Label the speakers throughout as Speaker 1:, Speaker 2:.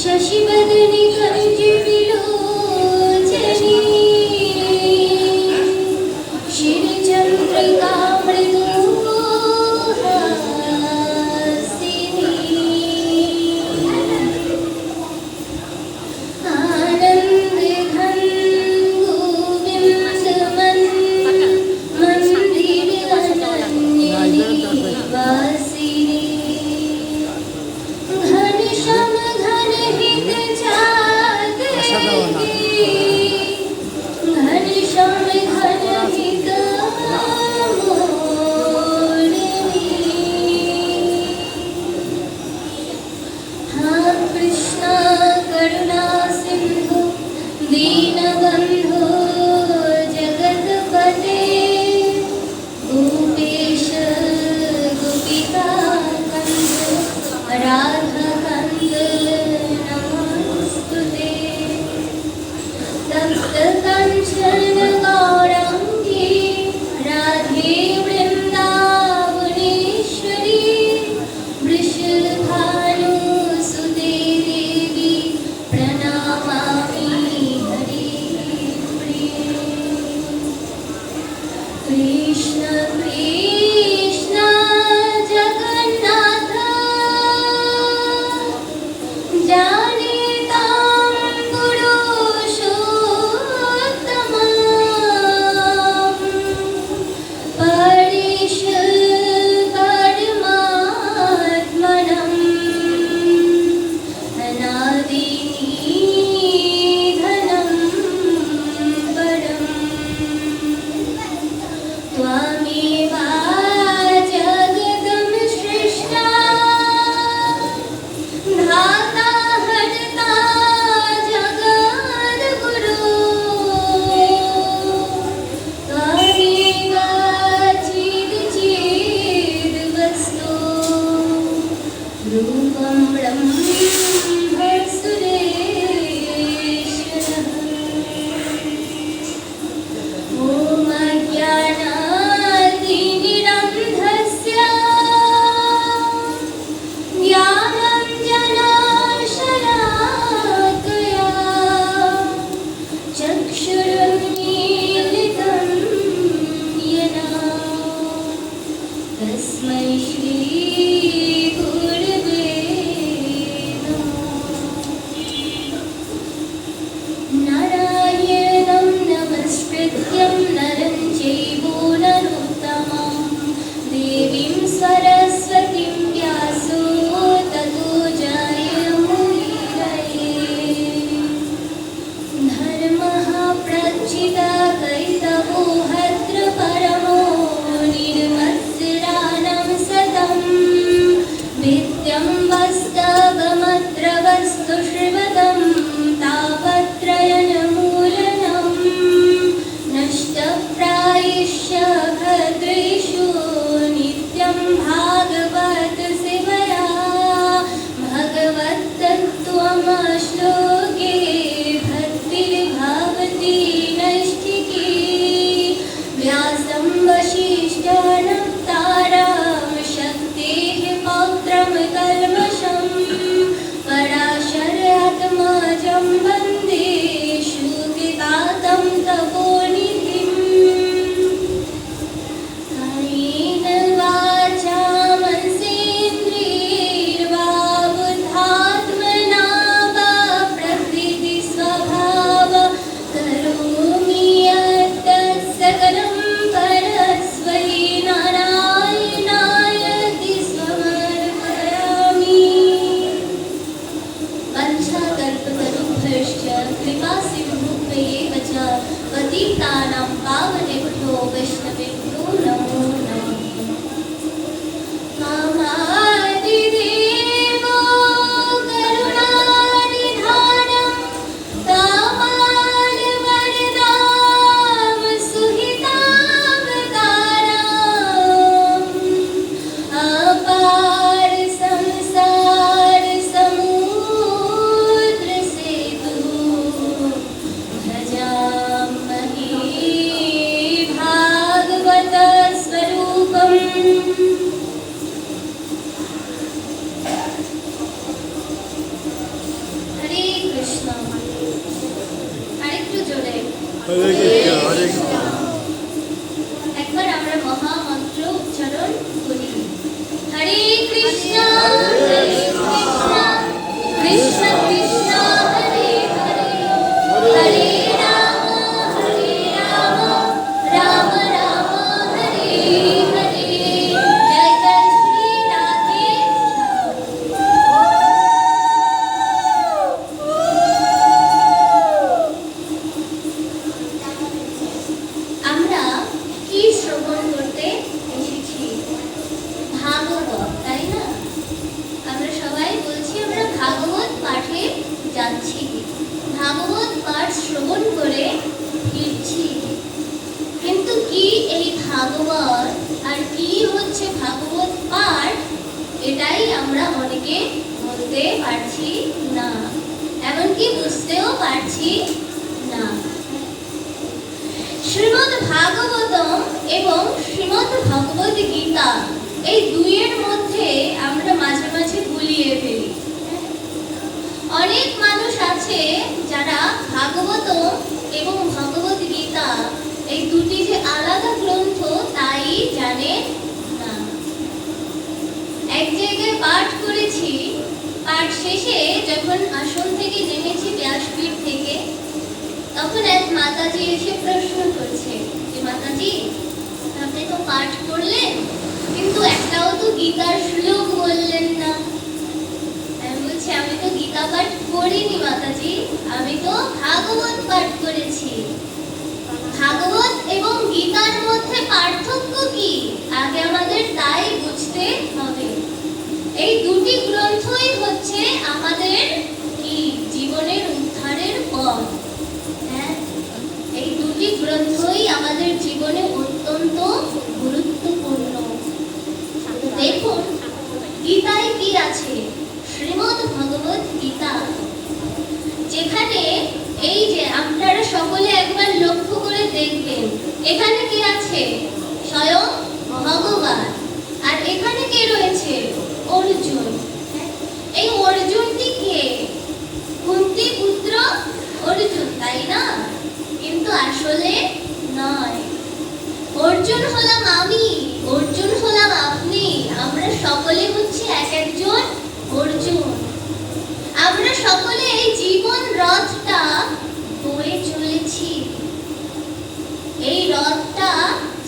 Speaker 1: शशिवदने कंजविलोचने शिरचन्द्रिका मृदुहासिनी आनन्दघन गोविन्दमन्दिरवासिनी घनश्याम घनहित चादरी घनश्याम घनहित मोरनी हाँ कृष्णा करुणा सिंधु दीनबंधु जगतपते गोपेश गोपिकाकन्द राधाकन्द नमोस्तुते तप्तकाञ्चन गौराङ्गी राधे वृन्दावनेश्वरी वृषभानुसुते देवी प्रणमामि हरिप्रिये कृष्ण कृष्ण जगन्नाथ जानीतां पुरुषोत्तमं परेश परमात्मनं अनादिनिधनं परम् त्वमेव जगतं सृष्टा धाता हर्ता जगद्गुरो त्वमेव चिद्वस्तु रूपं ब्रह्म सुरेश्वरः ॐ अज्ञानातिमिरन्धस्य ज्ञानाञ्जनशलाकया चक्षुरुन्मीलितं येन तस्मै श्रीगुरवे नमः। नारायणं नमस्कृत्यं नरं चैव नरोत्तमं देवीं सरस्वतीं व्यासो ततो जयमुदीरये धर्मः प्रचितकैतवो हत्र परमो निर्मत्सराणं सतं नित्यं वास्तवमत्र वस्तु श्रीवदं तापत्रयन्मूलनं नष्टप्रायश्च भद्रेषु नित्यं भागवत सेवया भगवत्तत्त्वमश्लोके भक्तिर्भवति नैष्ठिकी व्यासं वसिष्ठनप्तारं शक्तेः पौत्रं कल्मषं पराशर्यात् কাউকে বলতে পারছি না, এমনকি বুঝতেও পারছি না। শ্রীমদ্ ভাগবতম এবং শ্রীমদ্ ভগবদ গীতা, এই দুইয়ের মধ্যে আমরা মাঝে মাঝে গুলিয়ে ফেলি। অনেক মানুষ আছে যারা ভাগবতম এবং ভগবদ গীতা এই দুটি যে আলাদা গ্রন্থ তাই জানে না। এক জায়গায় পাঠ করেছি, পাঠ শেষে যখন আসন থেকে নেমেছি ব্যাসপীঠ থেকে, তখন এক মাতাজি এসে প্রশ্ন করছে যে মাতাজি, আপনি তো পাঠ করলেন কিন্তু একটাও তো গীতার শ্লোক বললেন না। আমি বলছি আমি তো গীতা পাঠ করিনি মাতাজি, আমি তো ভাগবত পাঠ করেছি। ভাগবত এবং গীতার মধ্যে পার্থক্য কি আগে আমাদের তাই বুঝতে হবে। এই দুটি গ্রন্থই হচ্ছে আমাদের কি জীবনের উদ্ধারের পথ। হ্যাঁ, এই দুটি গ্রন্থই আমাদের জীবনে অত্যন্ত গুরুত্বপূর্ণ। দেখুন গীতায় কি আছে, শ্রীমদ্ ভগবদ গীতা, যেখানে এই যে আপনারা সকলে একবার লক্ষ্য করে দেখবেন, এখানে কি আছে? স্বয়ং ভগবান। আর এখানে কে রয়েছে? অর্জুন। এই অর্জুনটি কে? কুন্তি পুত্র অর্জুন, তাই না? কিন্তু আসলে নয়। অর্জুন হলাম আমি, অর্জুন হলাম আপনি। আমরা সকলে হচ্ছে এক একজন অর্জুন। আমরা সকলে এই জীবন রথটা বয়ে চলেছি। এই রথটা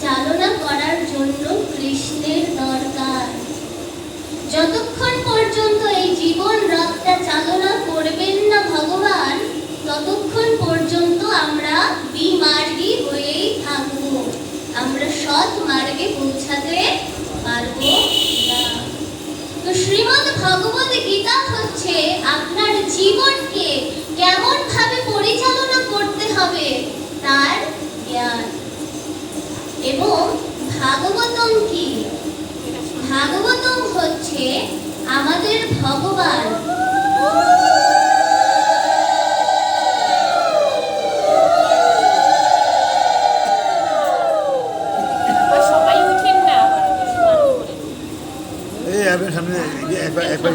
Speaker 1: চালনা করার জন্য কৃষ্ণের দরকার। যতক্ষণ পর্যন্ত এই জীবন রথটা চালনা করবেন না ভগবান, ততক্ষণ পর্যন্ত আমরা বিমার্গী হয়েই থাকব, আমরা সৎ মার্গে পৌঁছাতে পারবো না। তো শ্রীমদ্ ভগবদ গীতা হচ্ছে আপনার জীবনকে কেমন ভাবে পরিচালনা করতে হবে তার জ্ঞান। এবং ভাগবতম কি? ভাগবতম হচ্ছে আমাদের ভগবান।
Speaker 2: সামনে একবার একবার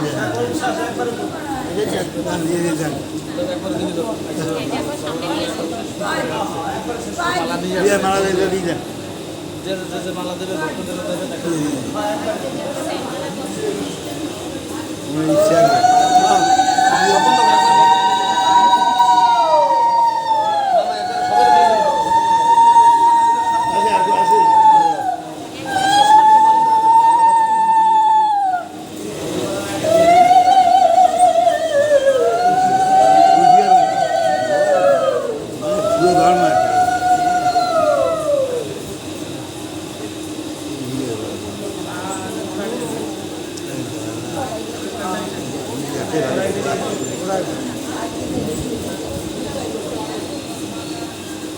Speaker 2: মালা দেবে দিয়ে দেন, মালা দেবে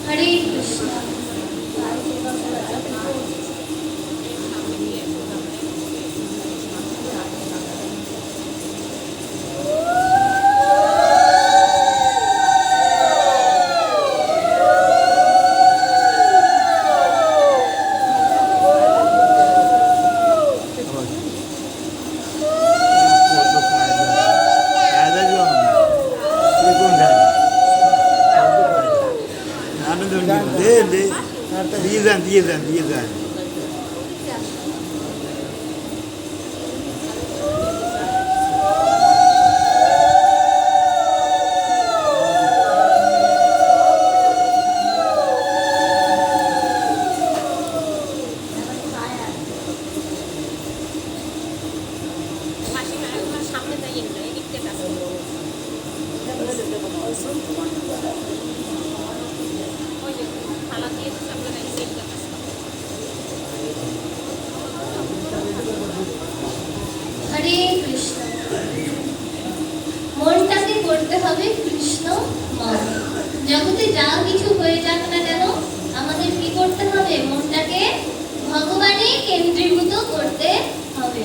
Speaker 1: হরে কৃষ্ণ। দিয়ে দেন হরে কৃষ্ণ। মনটাকে করতে হবে কৃষ্ণময়। জগতে যা কিছু হয়ে যাক না কেন, আমাদের কি করতে হবে? মনটাকে ভগবানে কেন্দ্রীভূত করতে হবে।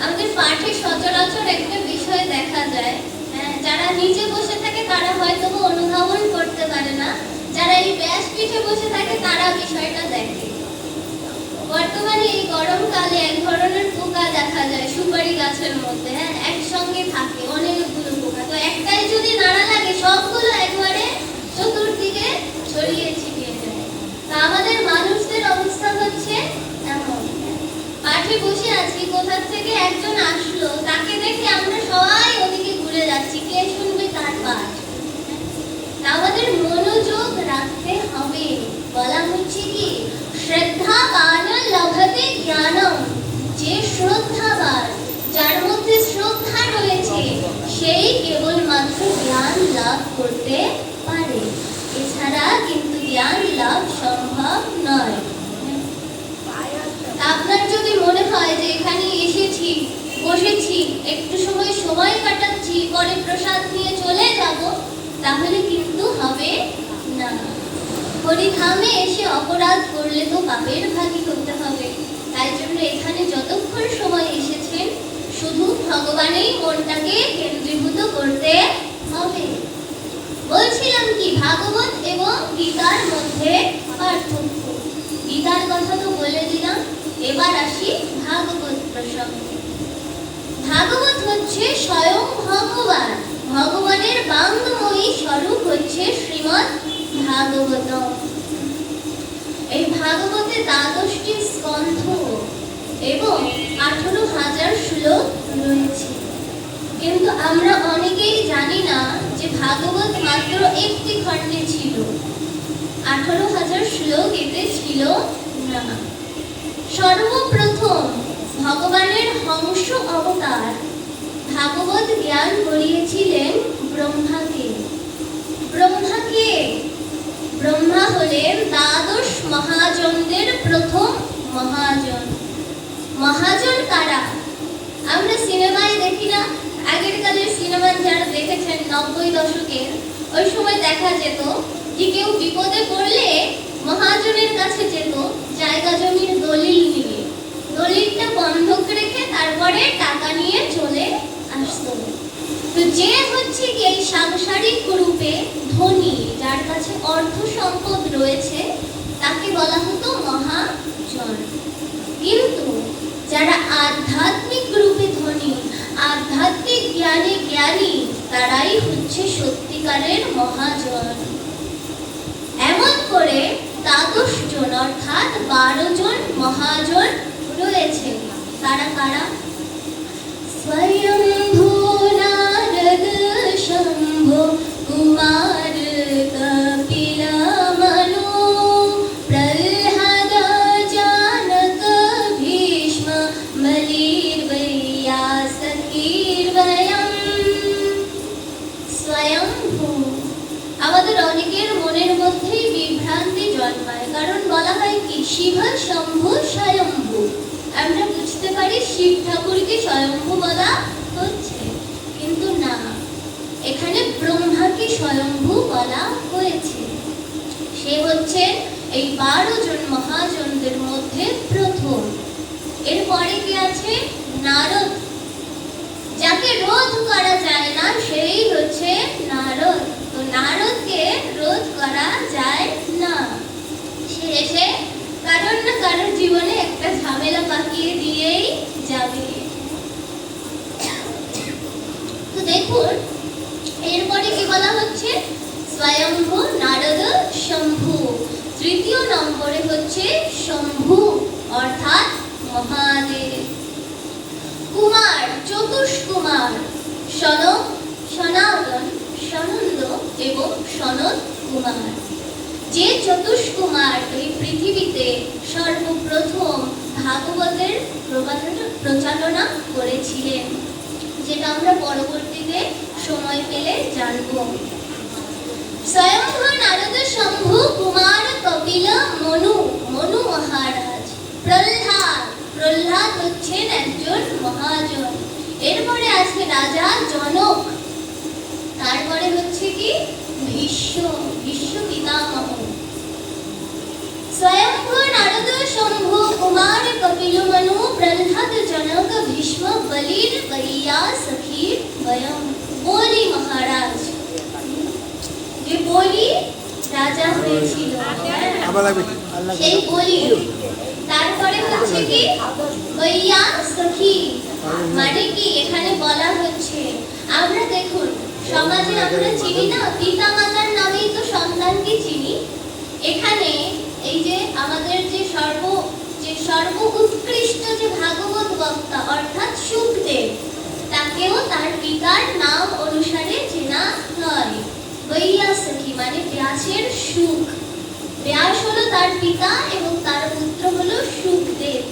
Speaker 1: আমাদের পাঠে সচরাচর একটা বিষয় দেখা যায়, হ্যাঁ, যারা নিচে বসে থাকে তারা হয়তো অনুধাবন করতে পারে না, যারা এই ব্যাসপীঠে বসে থাকে তারা বিষয়টা দেখে। বর্তমানে এই গরমকালে এক ধরনের পোকা দেখা যায় সুপারি গাছের মধ্যে, হ্যাঁ, একসঙ্গে থাকে অনেকগুলো পোকা। তো একটাই যদি নাড়া লাগে সবগুলো একবারে চতুর্দিকে ছড়িয়ে ছিটিয়ে যায়। তা আমাদের মানুষদের অবস্থা হচ্ছে এমন। পাঠে বসে আছি, কোথা থেকে একজন আসলো, তাকে দেখে আমরা সবাই ওদিকে ঘুরে যাচ্ছি, কে শুনবে কার পাঠ। আমাদের মনোযোগ রাখতে হবে। বলা হচ্ছে কি, শ্রদ্ধাবান লভতে জ্ঞানম, যে শ্রদ্ধাবান, যার মধ্যে শ্রদ্ধা রয়েছে, সেই কেবলমাত্র জ্ঞান লাভ করতে পারে, এছাড়া কিন্তু জ্ঞান লাভ সম্ভব নয়। আপনার যদি মনে হয় যে এখানে এসেছি, বসেছি, একটু সময় কাটাচ্ছি, পরে প্রসাদ নিয়ে চলে যাব, তাহলে কিন্তু হবে না। হরিধামে এসে অপরাধ করলে তো পাপের ভাগী হতে হবে। তাই জন্য এখানে যতক্ষণ সময় এসেছেন শুধু ভগবানেই মনটাকে কেন্দ্রীভূত করতে হবে। বলছিলাম কি, ভাগবত এবং গীতার মধ্যে পার্থক্য। গীতার কথা তো বলে দিলাম, এবার আসি ভাগবত প্রসঙ্গে। ভাগবত হচ্ছে স্বয়ং ভগবান, ভগবানের বাঙ্গময়ী স্বরূপ হচ্ছে শ্রীমদ্ ভাগবতম। এই ভাগবতে ১২টি স্কন্ধ এবং ১৮,০০০ শ্লোক রয়েছে। কিন্তু আমরা অনেকেই জানি না যে ভাগবত মাত্র একটি খণ্ডে ছিল, ১৮,০০০ শ্লোক এতে ছিল না। সর্বপ্রথম ভগবানের হংস অবতার ভাগবত জ্ঞান করিয়েছিলেন ব্রহ্মাকে। ব্রহ্মা হলেন ১২ মহাজনদের প্রথম মহাজন। মহাজন কারা? আমরা সিনেমায় দেখি না, আগের কালের সিনেমা যারা দেখেছেন ৯০ দশকের, ওই সময় দেখা যেত যে কেউ বিপদে পড়লে মহাজনের কাছে যেত জায়গা জমির দলিল নিয়ে, দলিলটা বন্ধক রেখে তারপরে টাকা নিয়ে চলে আসতো। তো যে হচ্ছে কি এই সাংসারিক রূপে ধনী, যার কাছে অর্থ সম্পদ রয়েছে, তাকে বলা হতো মহাজন। কিন্তু যারা আধ্যাত্মিক রূপে ধনী, আধ্যাত্মিক জ্ঞানে জ্ঞানী, তারাই হচ্ছে সত্যিকারের মহাজন। এমন করে ১২ জন অর্থাৎ ১২ জন মহাজন রয়েছে। কারা কারা? স্বয়ম্ভু নারদ শম্ভু কুমার কপিল মনু প্রহ্লাদ জানক ভীষ্ম বলির বৈয়াস কীর্বয়ম। স্বয়ম্ভু, আমাদের অনেকের মনের মধ্যেই বিভ্রান্তি জন্মায়, কারণ বলা হয় কি শিব শম্ভু স্বয়ম্ভু। আমরা বুঝতে পারি শিব ঠাকুরকে স্বয়ম্ভু বলা হচ্ছে, কিন্তু না, এখানে ব্রহ্মাকে স্বয়ম্ভু বলা হয়েছে। সে হচ্ছে এই ১২ জন মহাজনদের মধ্যে প্রথম। এরপরে কি আছে? নারদ, যাকে রোধ করা যায় না সেই হচ্ছে নারদ। তো নারদকে রোধ করা যায় না, সে এসে কারোর না কারোর জীবনে একটা ঝামেলা পাকিয়ে দিয়েই যাবে। তো দেখুন এরপরে কি বলা হচ্ছে? স্বয়ম্ভু নারদ শম্ভু। তৃতীয় নম্বরে হচ্ছে শম্ভু অর্থাৎ মহাদেব। কুমার, চতুষ্কুমার, সনক, সনাতন, সনন্দ এবং সনত কুমার। যে চতুষ্কুমার এই পৃথিবীতে সর্বপ্রথম ভাগবতের প্রচারণা করেছিলেন, যেটা আমরা পরবর্তীতে সময় পেলে জানব। স্বয়ম্ভু নারদ শম্ভু কুমার কপিল মনু, মনু মহারাজ। প্রহ্লাদ হচ্ছেন একজন মহাজন। এরপরে আছে রাজা জনক, তারপরে হচ্ছে কি ভীষ্ম পিতামহ। স্বয়ম্ভু নারদ শম্ভু কুমার কপিল মনু প্রহ্লাদ জনক ভীষ্ম
Speaker 2: লাগবে
Speaker 1: সেই বলি। তারপরে হচ্ছে কি বৈয়া সখী, মানে কি এখানে বলা হচ্ছে আমরা দেখুন সমাজে আমরা চিনি না পিতা মাতার নামেই তো সন্তানকে চিনি। এখানে এই যে আমাদের যে সর্ব উৎকৃষ্ট যে ভাগবত বক্তা অর্থাৎ শুকদেব, তাকেও তার পিতার নাম অনুসারে চেনা হয়। বৈয়া সখী মানে ব্যাসের সুখ, ব্যাস হলো তার পিতা এবং তার পুত্র হলো শুকদেব।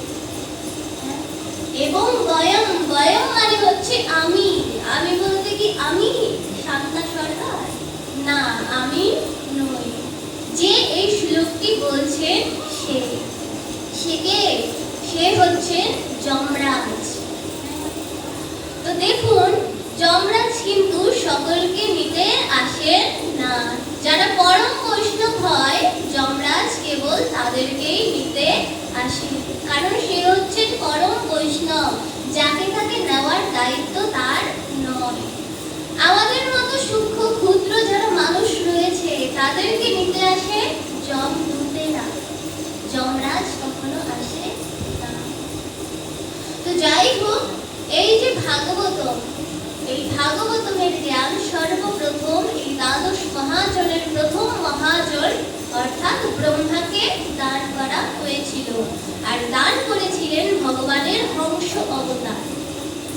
Speaker 1: এবং বয়ম, বয়ম মানে হচ্ছে আমি। আমি বলতে কি আমি শান্তা সরকার? না, আমি নই। যে এই শ্লোকটি বলছেন সে হচ্ছেন যমরাজ। তো দেখুন যমরাজ কিন্তু সকলকে নিতে আসেন না। যারা পরম বৈষ্ণব হয় যমরাজ কেবল তাদেরকেই নিতে আসে, কারণ সে হচ্ছেন পরম বৈষ্ণব, যাকে তাকে নেওয়ার দায়িত্ব তার নয়। আমাদের মতো সূক্ষ্ম ক্ষুদ্র যারা মানুষ রয়েছে তাদেরকে নিতে আসে যমদূতেরা, যমরাজ কখনো আসে না। তো যাই হোক, এই যে ভাগবতম, এই ভাগবতমের জ্ঞান সর্বপ্রথম এই দ্বাদশ মহাজনের প্রথম মহাজন অর্থাৎ ব্রহ্মাকে দান করা হয়েছিল। আর দান করেছিলেন ভগবানের হংস অবতার,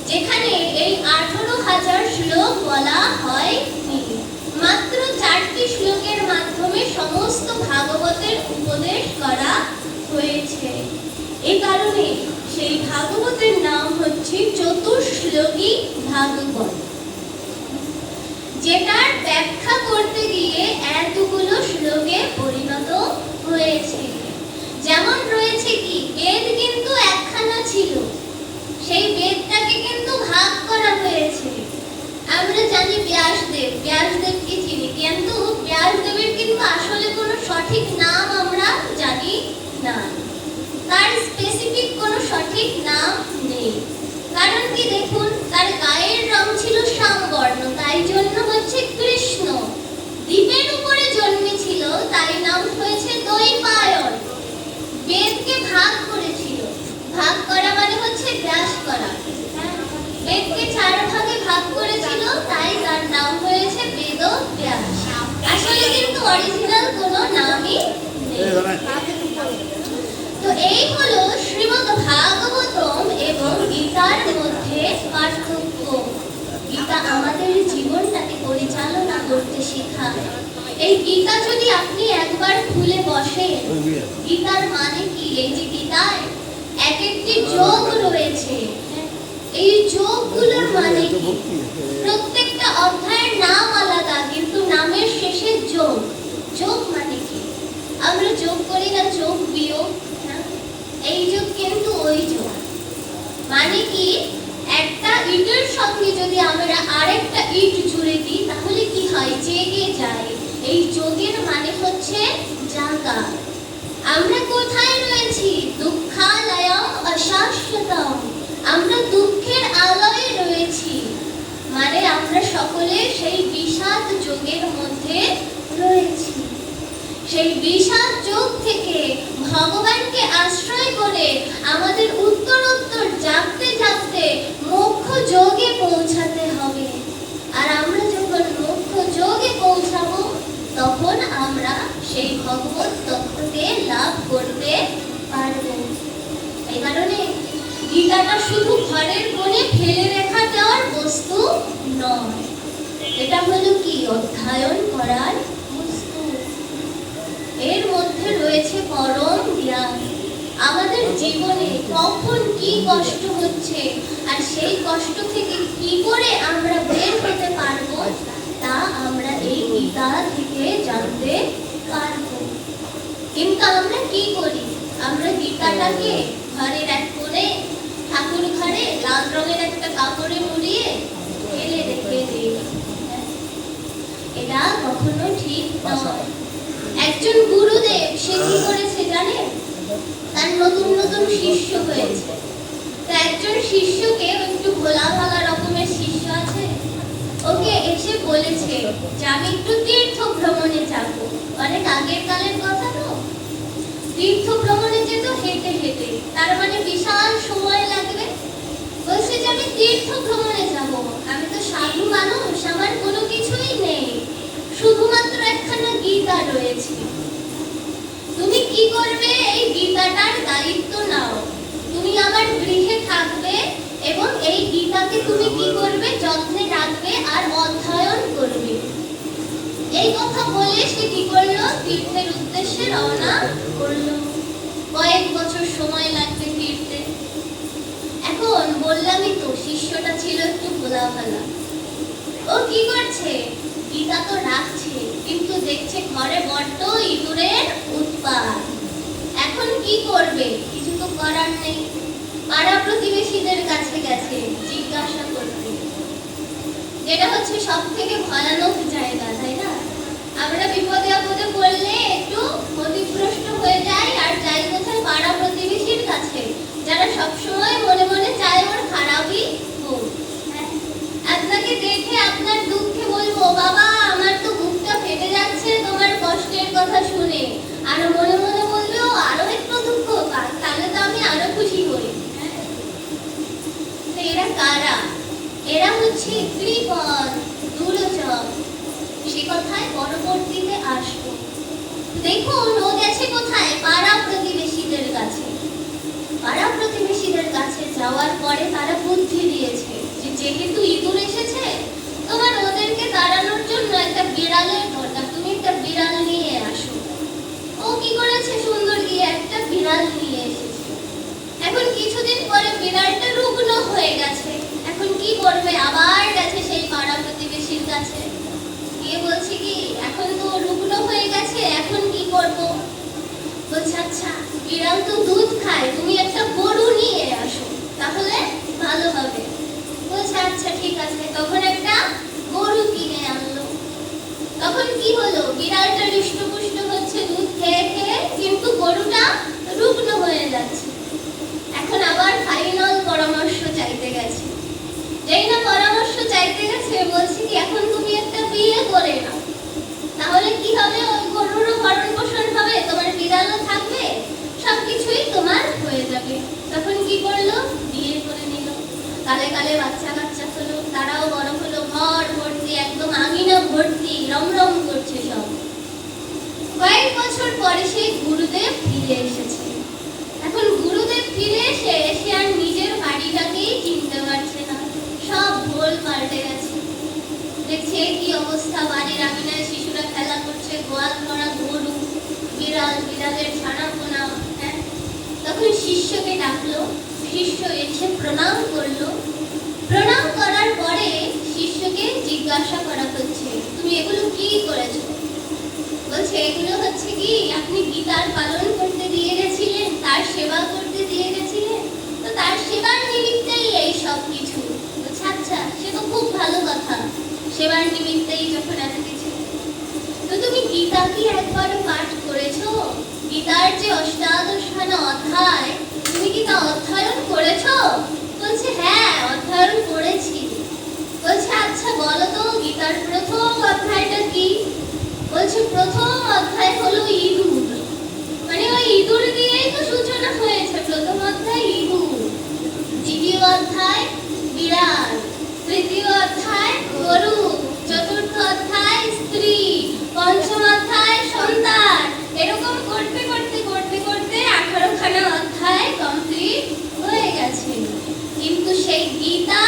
Speaker 1: যেখানে এই 18,000 শ্লোক বলা হয়নি। মাত্র 4টি শ্লোকের মাধ্যমে সমস্ত ভাগবতের উপদেশ করা হয়েছে। এই কারণে সেই ভাগবতের নাম হচ্ছে চতুশ্লোকী ভাগবত, যেটার ব্যাখ্যা করতে গিয়ে এতগুলো শ্লোকে পরিণত হয়েছে। যেমন রয়েছে কি বেদ কিন্তু একখানা ছিল, সেই বেদটাকে কিন্তু ভাগ করা হয়েছে। আমরা জানি ব্যাসদেবকে চিনি, কিন্তু ব্যাসদেবের কিন্তু আসলে কোনো সঠিক নাম আমরা জানি না, তার স্পেসিফিক কোনো সঠিক নাম নেই। কারণ কি দেখুন, তার গায়ের রং ছিল শ্যামবর্ণ, তাই জন্য হচ্ছে কৃষ্ণ। দ্বীপের উপরে জন্মেছিল, তাই নাম হয়েছে দৈপায়ন। বেদকে ভাগ করেছিল, ভাগ করা মানে হচ্ছে ব্যাস করা। বেদকে 4 ভাগে ভাগ করেছিল, তাই তার নাম হয়েছে বেদব্যাস। আসলে কিন্তু অরিজিনাল কোনো নামই নেই। তো এই হলো শ্রীমদ্ ভাগবতম এবং গীতার মধ্যে পার্থক্য। গীতা আমাদের জীবনটাকে পরিচালনা করতে শেখায়। এই গীতা যদি আপনি একবার খুলে বসেন, গীতার মানে কি? এই যে গীতায় এক একটি যোগ রয়েছে, এই যোগগুলোর মানে কি? প্রত্যেকটা অধ্যায়ের নাম আলাদা, কিন্তু নামের শেষে যোগ। যোগ মানে কি? আমরা যোগ করি না, যোগ বিয়োগ, এই যোগ কিন্তু ওই যোগ। মানে কি, একটা ইটের সঙ্গে যদি আমরা আরেকটা ইট জুড়ে দিই তাহলে কি হয়? জেগে যায়। এই যোগের মানে হচ্ছে জাগা। আমরা কোথায় রয়েছি? দুঃখালয়ম অশাশ্বতম। আমরা দুঃখের আলয়ে রয়েছি, মানে আমরা সকলে সেই বিষাদ যোগের মধ্যে রয়েছি। সেই বিষাদ যোগ থেকে ভগবানকে আশ্রয় করে আমাদের উত্তরোত্তর জাগতে জাগতে মোক্ষ যোগে পৌঁছাতে হবে। আর আমরা যখন মোক্ষ যোগে পৌঁছাবো তখন আমরা সেই ভগবত তত্ত্বকে লাভ করতে পারবো। এই কারণে গীতাটা শুধু ঘরের কোণে ফেলে রেখা দেওয়ার বস্তু নয়, এটা হলো কি অধ্যয়ন করার বস্তু। এর মধ্যে রয়েছে পরম জ্ঞান। আমাদের জীবনে কখন কি কষ্ট হচ্ছে আর সেই কষ্ট থেকে কি করে আমরা বের হতে পারবো তা আমরা এই গীতা থেকে জানতে পারবো। কিন্তু আমরা কি করি? আমরা গীতাটাকে ঘরের এক কোণে ঠাকুর ঘরে লাল রঙের একটা কাপড়ে মুড়িয়ে ফেলে রেখে দিই। এটা কখনো ঠিক নয়। একজন গুরুদেব সে কি করেছে জানেন? তার নতুন নতুন শিষ্য হয়েছে, তো একজন শিষ্যকে, একটু ভোলা ভালা রকমের শিষ্য আছে, ওকে এসে বলেছে যে আমি একটু তীর্থ ভ্রমণে যাব। অনেক আগের কালের কথা তো, তীর্থ ভ্রমণে যেত হেঁটে হেঁটে, তার মানে বিশাল সময় লাগবে। বলছে যে আমি তীর্থ ভ্রমণে যাব, আমি তো সাধু মানুষ, আমার কোনো কিছুই নেই, শুধুমাত্র একখানা গীতা রয়েছে। তুমি কি করবে? এই গীতাটার দায়িত্ব নাও, তুমি আমার গৃহে থাকবে এবং এই গীতাকে তুমি কি করবে? যত্নে রাখবে আর অধ্যয়ন করবে। এই কথা বলে সে কি করলো? তীর্থের উদ্দেশ্যে রওনা করলো। কয়েক বছর সময় লাগবে ফিরতে। এখন বললামই তো, শিষ্যটা ছিল একটু ভোলাভালা। ও কি করছে? গীতা তো রাখছে, কিন্তু দেখছে ঘরে বড্ড ইঁদুরের উৎপাত। এখন কি করবে? কিছু তো করার নেই। পাড়া প্রতিবেশীদের কাছে গেছে জিজ্ঞাসা করতে, যেটা হচ্ছে সব থেকে ভয়ানক জায়গা, তাই না? আমরা বিপদে আপদে পড়লে একটু ক্ষতিগ্রস্ত হয়ে যাই আর যাই কোথায়? পাড়া প্রতিবেশীর কাছে, যারা সবসময় মনে মনে চায় ওর খারাপই হোক। আপনাকে দেখে আপনার দুঃখে বলবো, বাবা আমার তো বুকটা ফেটে যাচ্ছে তোমার কষ্টের কথা শুনে, আর মনে মনে বলবো আরো একটু দুঃখ পাক, তাহলে তো আমি আরো খুশি হই। এরা কারা? এরা হচ্ছে কৃপণ, দুর্যোগ। সে কথায় পরবর্তীতে আসবো। দেখুন ও গেছে কোথায়? পাড়া প্রতিবেশীদের কাছে। পাড়া প্রতিবেশীদের কাছে যাওয়ার পরে তারা বুদ্ধি দিয়েছে যে যেহেতু ইঁদুর এসেছে, তোমার ওদেরকে তাড়ানোর জন্য একটা বিড়ালের দরকার, তুমি একটা বিড়াল নিয়ে আসো। ও কি করেছে? সুন্দর গিয়ে একটা বিড়াল নিয়ে এসেছে। এখন কিছুদিন পরে বিড়ালটা রুগ্ন হয়ে গেছে। এখন কি করবে? আবার গেছে সেই পাড়া প্রতিবেশীর কাছে, গিয়ে বলছে কি এখন তো রুগ্ন হয়ে গেছে, এখন কি করব? বলছে আচ্ছা বিড়াল তো দুধ খায়, তুমি একটা গরু নিয়ে আসো, তাহলে ভালো হবে। বলছে আচ্ছা ঠিক আছে। তখন একটা গরু কিনে আনলো। তখন কি হলো? বিড়ালটা হৃষ্টপুষ্ট হচ্ছে দুধ খেয়ে খেয়ে, কিন্তু গরুটা রুগ্ন হয়ে যাচ্ছে। এখন আবার ফাইনাল পরামর্শ চাইতে গেছে। যেই না পরামর্শ চাইতে গেছে, বলছে কি এখন তুমি একটা বিয়ে করে নাও, তাহলে কি হবে? ওই গরুরও ভরণ পোষণ হবে, তোমার বিড়ালও থাকবে, সবকিছুই তোমার হয়ে যাবে। তখন কি করলো? বিয়ে করে নিল। কালে কালে বাচ্চা কাচ্চা হলো, তারাও বড় হলো, ঘর ভর্তি, একদম আঙিনা ভর্তি, রমরম করছে সব। কয়েক বছর পরে সেই গুরুদেব ফিরে এসেছে। এখন গুরুদেব ফিরে এসে আর নিজের বাড়িটাকেই চিনতে পারছে না, সব ভোল পাল্টে গেছে। দেখছে কি অবস্থা, বাড়ির আঙিনায় শিশুরা খেলা করছে, গোয়াল ভরা গরু, বিড়াল, বিড়ালের ছানাপোনা। তখন শিষ্যকে ডাকলো। শিষ্য এসে প্রণাম করলো। প্রণাম করার পরে শিষ্যকে জিজ্ঞাসা করা হচ্ছে, তুমি এগুলো কি করেছো? বলছে এগুলো হচ্ছে কি আপনি গীতার পালন করতে দিয়ে গেছিলেন, তার সেবা করতে দিয়ে গেছিলেন, তো তার সেবার নিমিত্তেই এই সব কিছু। বলছে আচ্ছা সে তো খুব ভালো কথা, সেবার নিমিত্তেই যখন এত কিছু। তো তুমি গীতা কি একবারও পাঠ করেছো? গীতার যে অষ্টাদশখানা অধ্যায়, তুমি কি তা অধ্যয়ন করেছো? বলছে হ্যাঁ অধ্যয়ন করেছি। বলছে আচ্ছা বলো তো গীতার প্রথম অধ্যায়টা কি? বলছে প্রথম অধ্যায় হলো ইঁদুর, মানে ওই ইঁদুর দিয়েই তো সূচনা হয়েছে। প্রথম অধ্যায় ইঁদুর, দ্বিতীয় অধ্যায় বিড়াল, তৃতীয় অধ্যায় গরু, চতুর্থ অধ্যায় স্ত্রী, পঞ্চম অধ্যায় সন্তান। এরকম করতে করতে করতে করতে 18খানা অধ্যায় কমপ্লিট হয়ে গেছে, কিন্তু সেই গীতা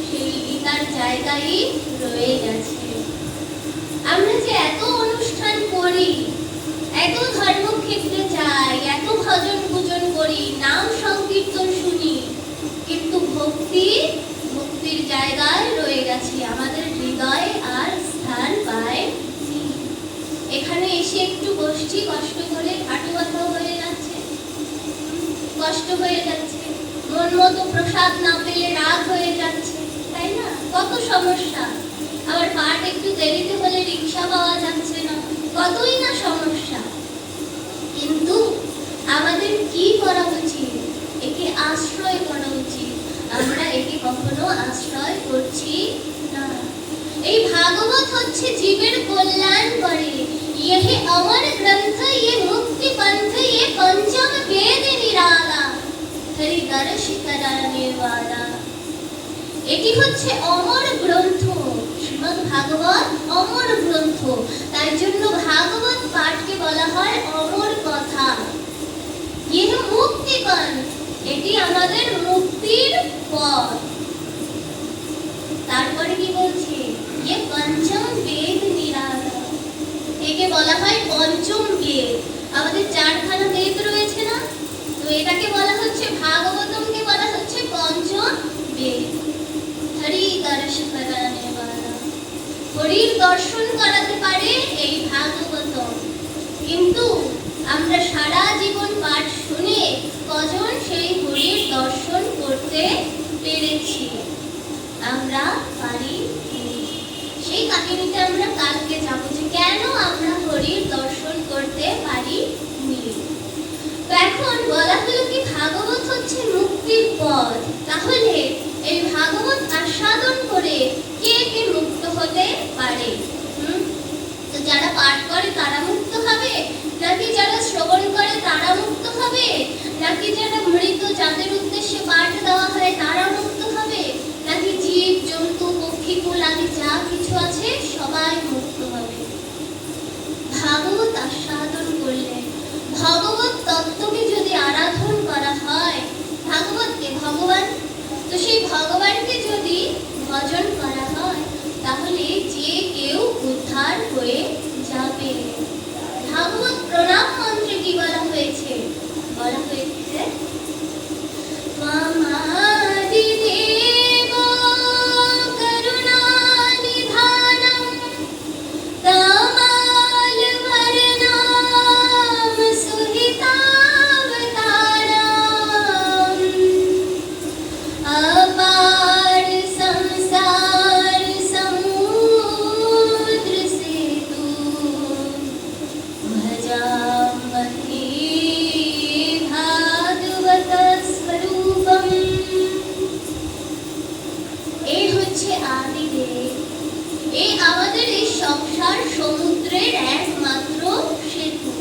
Speaker 1: সেই গীতার জায়গায় রয়ে গেছে। আমরা যে এত অনুষ্ঠান করি, এত ধর্মক্ষেত্রে যাই, এত ভজন পূজন করি, নাম সংকীর্তন শুনি, কিন্তু ভক্তির জায়গায় রয়ে গেছি, আমাদের হৃদয়ে আর স্থান পায়। এখানে এসে একটু বসছি, কষ্ট করে হাঁটু ব্যথা হয়ে যাচ্ছে, কষ্ট হয়ে যাচ্ছে, মন মতো প্রসাদ না পেলে রাগ হয়ে যাচ্ছে, তাই না? কত সমস্যা। আবার পাঠ একটু দেরিতে হলে রিক্সা পাওয়া যাচ্ছে না, কতই না সমস্যা। কিন্তু আমাদের কি করা উচিত? একে আশ্রয় করা উচিত। আমরা একে কখনো আশ্রয় করছি না। এই ভাগবত হচ্ছে জীবের কল্যাণ করে। ইয়ে অমর গ্রন্থ, ইয়ে মুক্তি পন্থ, ইয়ে दर्श कराने वाला। এটি হচ্ছে অমর গ্রন্থ, শ্রীমদ্ ভাগবত অমর গ্রন্থ। তাই জন্য ভাগবত পাঠকে বলা হয় অমর কথা। ইহ মুক্তিকণ, এটি আমাদের মুক্তির পথ। তারপরে কি বলছে, ইয়ে পঞ্চম বেদ নিরালা, একে বলা হয় পঞ্চম বেদ। আমাদের চারখানা বেদ রয়েছে না, তো এটাকে বলা হচ্ছে, ভাগবতমকে বলা হচ্ছে পঞ্চম বেদ। হরি দর্শ করানে वाला, হরির দর্শন করাতে পারে এই ভাগবতম। কিন্তু আমরা সারা জীবন পাঠ শুনে কজন সেই হরির দর্শন করতে পেরেছি? আমরা পারি। সেই কাহিনীতে আমরা কালকে যাবো যে কেন আমরা হরির দর্শন করতে পারিনি। তো এখন বলা হলো কি ভাগবত হচ্ছে মুক্তির পথ। তাহলে এই ভাগবত আস্বাদন করে কে কে মুক্ত হতে পারে? তো যারা পাঠ করে তারা মুক্ত হবে, নাকি যারা শ্রবণ করে তারা মুক্ত হবে, নাকি যারা মৃত যাদের উদ্দেশ্যে পাঠ দেওয়া হয় তারা মুক্ত হবে, নাকি জীব জন্তু পক্ষীকুল আদি যা কিছু আছে সবাই মুক্ত হবে? ভাগবত আস্বাদন করলে, ভগবত তত্ত্বকে যদি আরাধন করা হয়, ভাগবতকে ভগবান, তো সেই ভগবানকে যদি ভজন করা হয় তাহলে যে কেউ উদ্ধার হয়ে যাবে। ভাগবত প্রণাম মন্ত্রে কি বলা হয়েছে? বলা হয়েছে ত্বমাদিদেব করুণানিধানম তমালবর্ণম সুহিতাবতারম अपार संसार समुद्र सेतु भजामहे भागवत स्वरूपम। এই হচ্ছে আদিদেব, এই আমাদের এই সংসার সমুদ্রের একমাত্র সেতু।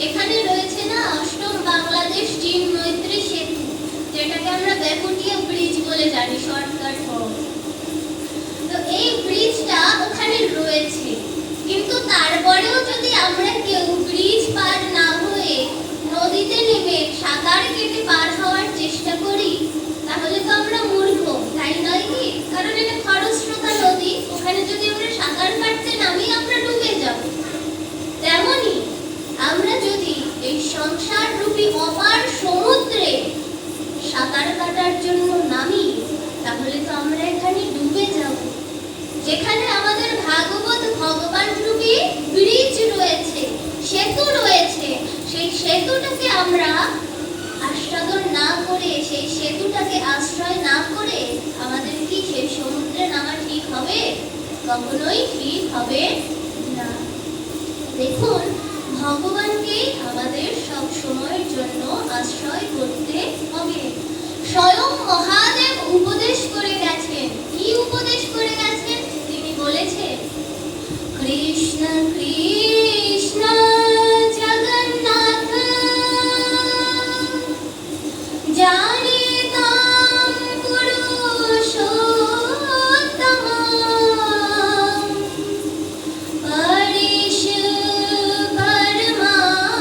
Speaker 1: এখানে রয়েছে না অষ্টম বাংলাদেশ চীন মৈত্রী সেতু, যেটাকে আমরা বেকুটিয়া ব্রিজ বলে জানি, শর্টকাট ফর্ম। তো এই ব্রিজটা ওখানে রয়েছে, কিন্তু তারপরেও যদি আমরা কেউ ব্রিজ পার না হয়ে নদীতে নেমে সাঁতার কেটে পার হওয়ার চেষ্টা করি তাহলে তো আমরা মূর্খ, তাই নয় কি? কারণ এটা খরস্রোতা নদী, ওখানে যদি আমরা সাঁতার কাটতে নামি আমরা ডুবে যাব। তেমনি আমরা যদি এই সংসার রূপী অপার সমুদ্রে সাঁতার কাটার জন্য নামি তাহলে তো আমরা এখানে ডুবে যাব। যেখানে আমাদের ভাগবত ভগবান রূপী ব্রিজ রয়েছে, সেতু রয়েছে, সেই সেতুটাকে আমরা আস্বাদন না করে, সেই সেতুটাকে আশ্রয় না করে আমাদের কি সেই সমুদ্রে নামা ঠিক হবে? কখনোই ঠিক হবে না। দেখুন, ভগবানকে আমাদের সব সময়ের জন্য আশ্রয় করতে হবে। স্বয়ং মহাদেব উপদেশ করে গেছেন। কি উপদেশ করে গেছেন? তিনি বলেছেন, কৃষ্ণ কৃষ্ণ জগন্নাথ জানিতাম পুরুষোত্তম পরেশ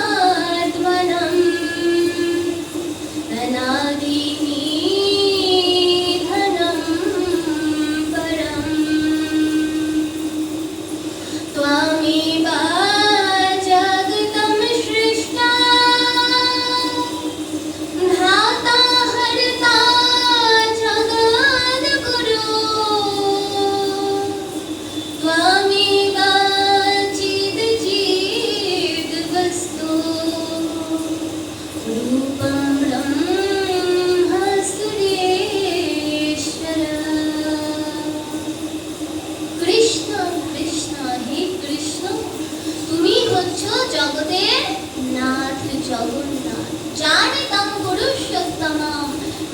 Speaker 1: পরমাত্মনম অনাদিনিধনম পরম ত্বমেব জগতম সৃষ্টা ধাতা হর্তা জগদ্গুরু ত্বমেব চিদ্ রূপম ব্রহ্ম সুরেশ্বর। কৃষ্ণ কৃষ্ণ, হে কৃষ্ণ, তুমি হচ্ছ জগতের নাথ জগন্নাথ। জানিতাম পুরুষোত্তম,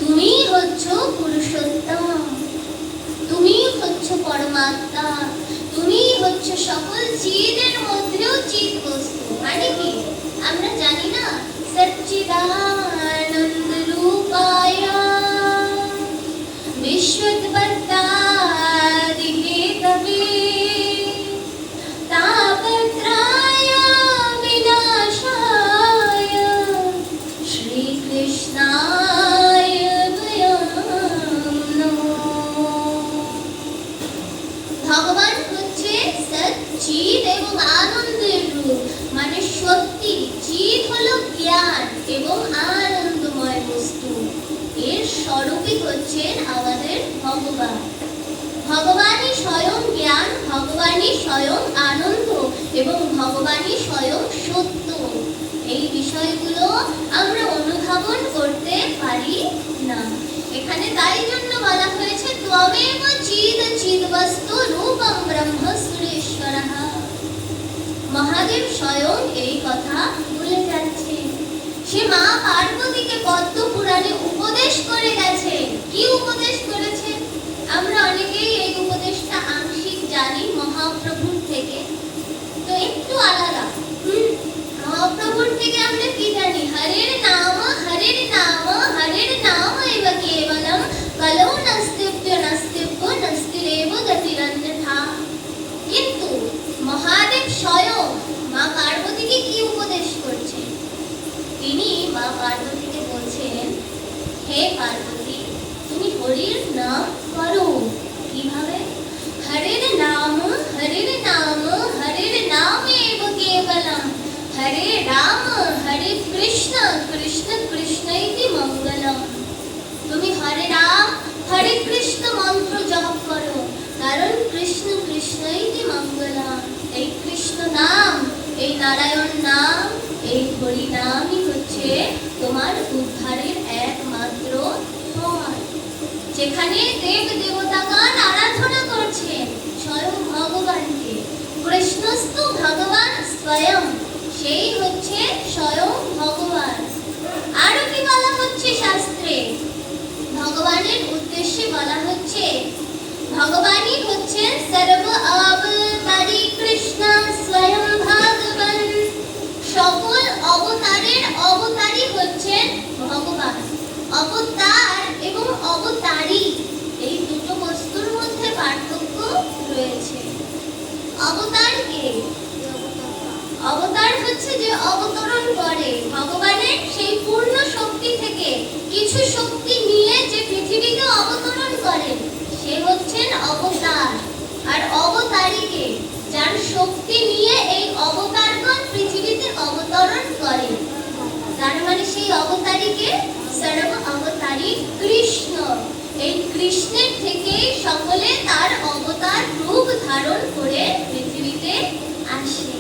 Speaker 1: তুমি হচ্ছ পুরুষোত্তম, তুমি হচ্ছ পরমাত্মা, তুমি হচ্ছ সকল চিদের মধ্যেও চিদ বস্তু। মানে কি আমরা জানি না, সচ্চিদানন্দ রূপা হচ্ছেন আমাদের ভগবান। ভগবানই স্বয়ং জ্ঞান, ভগবানই স্বয়ং আনন্দ এবং ভগবানই স্বয়ং সত্য। এই বিষয়গুলো আমরা অনুধাবন করতে পারি না। এখানে তাই জন্য বলা হয়েছে ত্বমেব চিদ চিদবস্তু রূপম ব্রহ্ম সুরেশ্বরঃ। মহাদেব স্বয়ং এই কথা বলে যাচ্ছেন। সে মা পার্বতীকে পদ্ম পুরাণে উপদেশ করে গেছে। কি উপদেশ করেছে? আমরা অনেকেই এই উপদেশটা আংশিক জানি মহাপ্রভুর থেকে, তো একটু আলাদা। মহাপ্রভুর থেকে আমরা কি জানি? হরের নাম হরের নাম হরের নাম এব কেবলম কলৌ নাস্তিব্য নাস্তিব্য নাস্তিরেব গতিরন্যথা। কিন্তু মহাদেব স্বয়ং মা পার্বতীকে কি উপদেশ করছেন? তিনি মা পার্বতীকে বলছেন, হে পার্বতী, তুমি হরির নাম করো। কিভাবে? হরের নাম হরের নাম হরের নামেব কেবলম হরে রাম হরে কৃষ্ণ কৃষ্ণ কৃষ্ণৈতি মঙ্গলম। তুমি হরে রাম হরে কৃষ্ণ মন্ত্র জপ করো, কারণ কৃষ্ণ কৃষ্ণৈতি মঙ্গলম। এই কৃষ্ণ নাম, এই নারায়ণ নাম, এই হরি নামই হচ্ছে তোমার উদ্ধারের একমাত্র পথ। যেখানে দেব দেবতাগণ আরাধনা করছেন স্বয়ং ভগবানকে, কৃষ্ণস্তু ভগবান স্বয়ং, সেই হচ্ছে স্বয়ং ভগবান। আরো কি বলা হচ্ছে শাস্ত্রে? ভগবানের উদ্দেশ্যে বলা হচ্ছে ভগবানই হচ্ছেন সর্ব অবতারী কৃষ্ণ স্বয়ং ভগবান। সকল অবতারের অবতারী হচ্ছেন ভগবান। অবতার এবং অবতারী এই দুটো বস্তুর মধ্যে পার্থক্য রয়েছে। অবতার কে? অবতার হচ্ছে যে অবতরণ করে, ভগবানের সেই পূর্ণ শক্তি থেকে কিছু শক্তি নিয়ে যে পৃথিবীতে অবতরণ করেন, সে হচ্ছেন অবতার। আর অবতারীকে, যার শক্তি নিয়ে এই অবতারগণ পৃথিবীতে অবতরণ করেন, তার মানে সেই অবতারীকে সর্ব অবতারী কৃষ্ণ। এই কৃষ্ণের থেকেই সকলে তার অবতার রূপ ধারণ করে পৃথিবীতে আসে।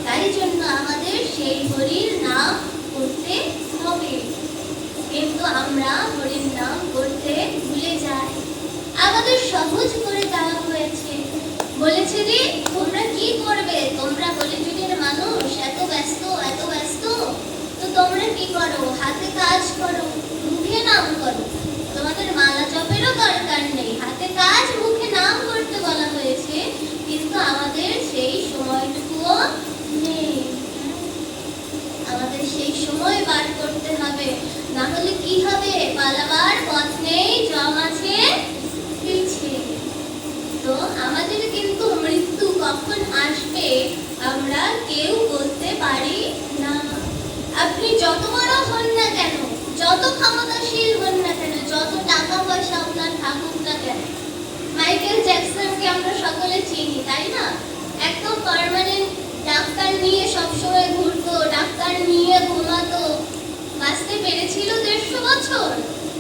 Speaker 1: তাই জন্য আমাদের সেই হরির নাম করতে হবে। কিন্তু আমরা হরির নাম করতে ভুলে যাই। আমাদের সহজ করে দেওয়া হয়েছে, বলেছে যে তোমরা কি করবে, তোমরা কলিযুগের মানুষ, এত ব্যস্ত এত ব্যস্ত, তো তোমরা কি করো? হাতে কাজ করো, মুখে নাম করো। তোমাদের মালা জপেরও দরকার নেই, হাতে কাজ মুখে নাম করতে বলা হয়েছে। কিন্তু আমাদের সেই সময়টুকুও নেই। আমাদের সেই সময় বার করতে হবে, না হলে কি হবে? পালাবার পথ নেই, জম আছে পিছে। তো আমাদের কিন্তু মৃত্যু কখন আসবে আমরা কেউ বলতে পারি না। আপনি যত বড় হন না কেন, যত ক্ষমতাশীল হন না কেন, যত টাকা পয়সা আপনার থাকুক না কেন, মাইকেল জ্যাকসনকে আমরা সকলে চিনি, তাই না? একদম পার্মানেন্ট ডাক্তার নিয়ে সবসময় ঘুরতো, ডাক্তার নিয়ে ঘুমাতো। বাঁচতে পেরেছিল 150 বছর?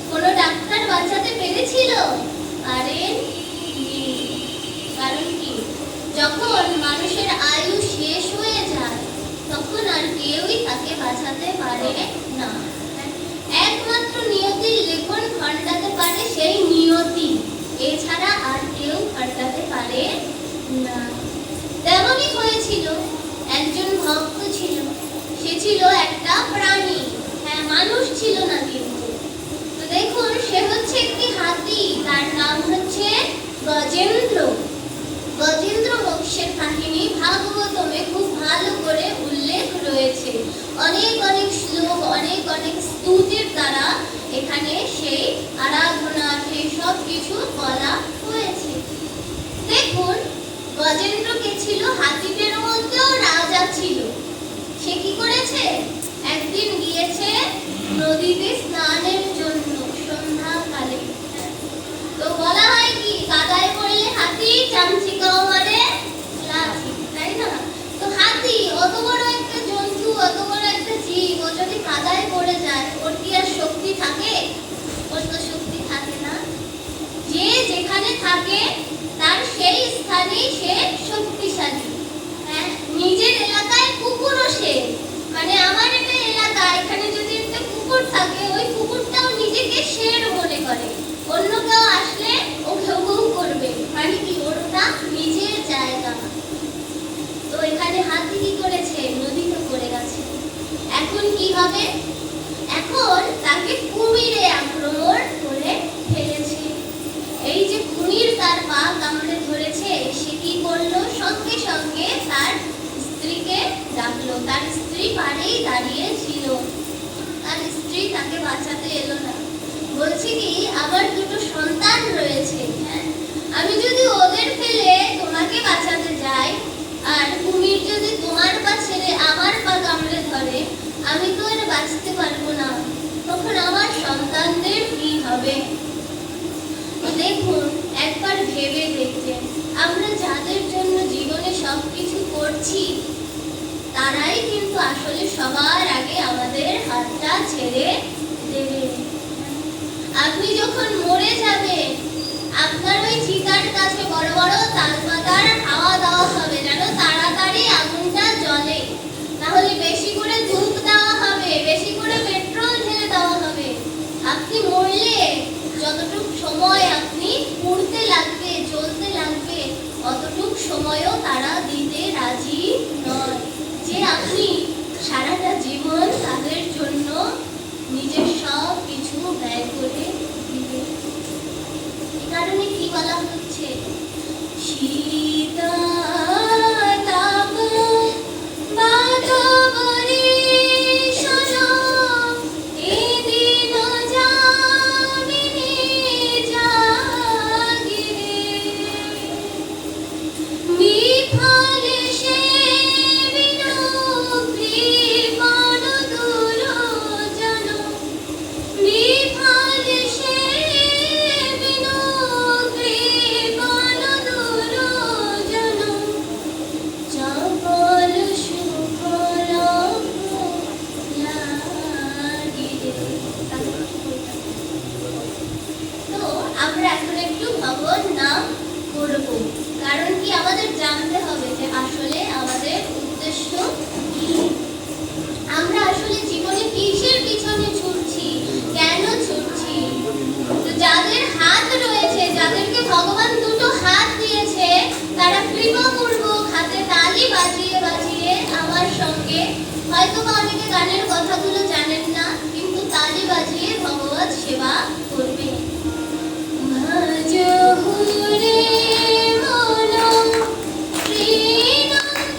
Speaker 1: কোনো ডাক্তার বাঁচাতে পেরেছিল? আরে কারণ কি? যখন মানুষের আয়ু শেষ হয়ে যায় তখন আর কেউই তাকে বাঁচাতে পারে না। একমাত্র নিয়তির লেখন ঘটাতে পারে সেই নিয়তি, এছাড়া আর কেউ ঘটাতে পারে না। তেমনই হয়েছিল, একজন ভক্ত ছিল, সে ছিল একটা প্রাণী, হ্যাঁ মানুষ ছিল না কিন্তু। তো দেখুন, সে হচ্ছে একটি হাতি, তার নাম হচ্ছে গজেন্দ্র। গজেন্দ্র মোক্ষের কাহিনী ভাগবতমে খুব ভালো করে উল্লেখ রয়েছে। অনেক অনেক শ্লোক, অনেক অনেক স্তুতির দ্বারা এখানে সেই আরাধনা, সেই সব কিছু বলা হয়েছে। দেখুন, গজেন্দ্র কে ছিল? হাতিদের মধ্যেও রাজা ছিল। সে কি করেছে? একদিন গিয়েছে নদীতে স্নানের জন্য সন্ধ্যাকালে। তো বলা হয় কি, কাদায় পড়লে হাতি চামচিকাও মারে লাঠি, তাই না? তো হাতি অত বড় একটা জন্তু, অত বড় একটা জীব, ও যদি কাদায় পড়ে যায় ওর কি আর শক্তি থাকে? ওর তো শক্তি থাকে থাকে তার সেই স্থানেই সে শক্তিশালী। হ্যাঁ, নিজের এলাকায় কুকুরও সে, মানে আমার একটা এলাকা, এখানে যদি একটা কুকুর থাকে ওই কুকুরটাও নিজেকে শের মনে করে, অন্য কেউ আসলে ও ঘেউ ঘেউ করবে, মানে কি ওটা নিজের জায়গা। তো এখানে হাতি কি করেছে? নদীতে পড়ে গেছে। এখন কি হবে? এখন তাকে কুমিরে আক্রমণ করে ফেলেছে। এই যে কুমির তার পা কামড়ে ধরেছে, সে কি করলো? সঙ্গে সঙ্গে তার স্ত্রীকে ডাকলো। তার স্ত্রী পাড়েই দাঁড়িয়ে ছিল, তার স্ত্রী তাকে বাঁচাতে এলো না। বলছে কি, আমার দুটো সন্তান রয়েছে, হ্যাঁ, আমি যদি ওদের ফেলে তোমাকে বাঁচাতে যাই আর কুমির যদি তোমার পা ছেড়ে আমার পা কামড়ে ধরে, আমি তো আর বাঁচতে পারবো না, তখন আমার সন্তানদের কি হবে? দেখুন, একবার ভেবে দেখবেন, আমরা যাদের জন্য জীবনে সবকিছু করছি তারাই কিন্তু আসলে সবার আগে আমাদের হাতটা ছেড়ে দেবে। আপনি যখন মরে যাবেন, আপনার ওই চিতার কাছে বড় বড় তালপাতার হাওয়া দেওয়া হবে যেন তাড়াতাড়ি আগুনটা জ্বলে, তাহলে বেশি করে ধূপ দেওয়া হবে, বেশি করে পেট্রোল ঢেলে দেওয়া হবে। আপনি মরলে যতটুকু সময় আপনি পুড়তে লাগবে, জ্বলতে লাগবে, অতটুক সময়ও তারা দিতে রাজি নয়, যে আপনি সারাটা জীবন তাদের জন্য নিজের সব কিছু ব্যয় করে দিবেন। এই কারণে কি বলা হচ্ছে? শীতাতাপ বাতাবরী শোনো, এই দিন যামিনী জাগিরে, বিফল সে বিনুক্তি বড় দুরজন, বিফল সে বিনুক্তি বড় দুরজন, চপল সুফল লাগিরে। তো আমরা এখন একটু ভগবান নাম করব, কারণ কি আমাদের জানতে হবে যে আসলে আমাদের উদ্দেশ্য কি, আমরা আসলে জীবনে কিসের পিছনে ছুটছি, কেন ছুটছি। তো যাদের হাত রয়েছে, যাদেরকে ভগবান দুটো হাত দিয়েছে, তারা কৃপাপূর্বক হাতে তালি বাজিয়ে বাজিয়ে আমার সঙ্গে, হয়তো বা অনেকে গানের কথাগুলো জানেন না, কিন্তু তালি বাজিয়ে ভগবত সেবা করবে। ভজহুরে মন শ্রীনন্দনন্দন,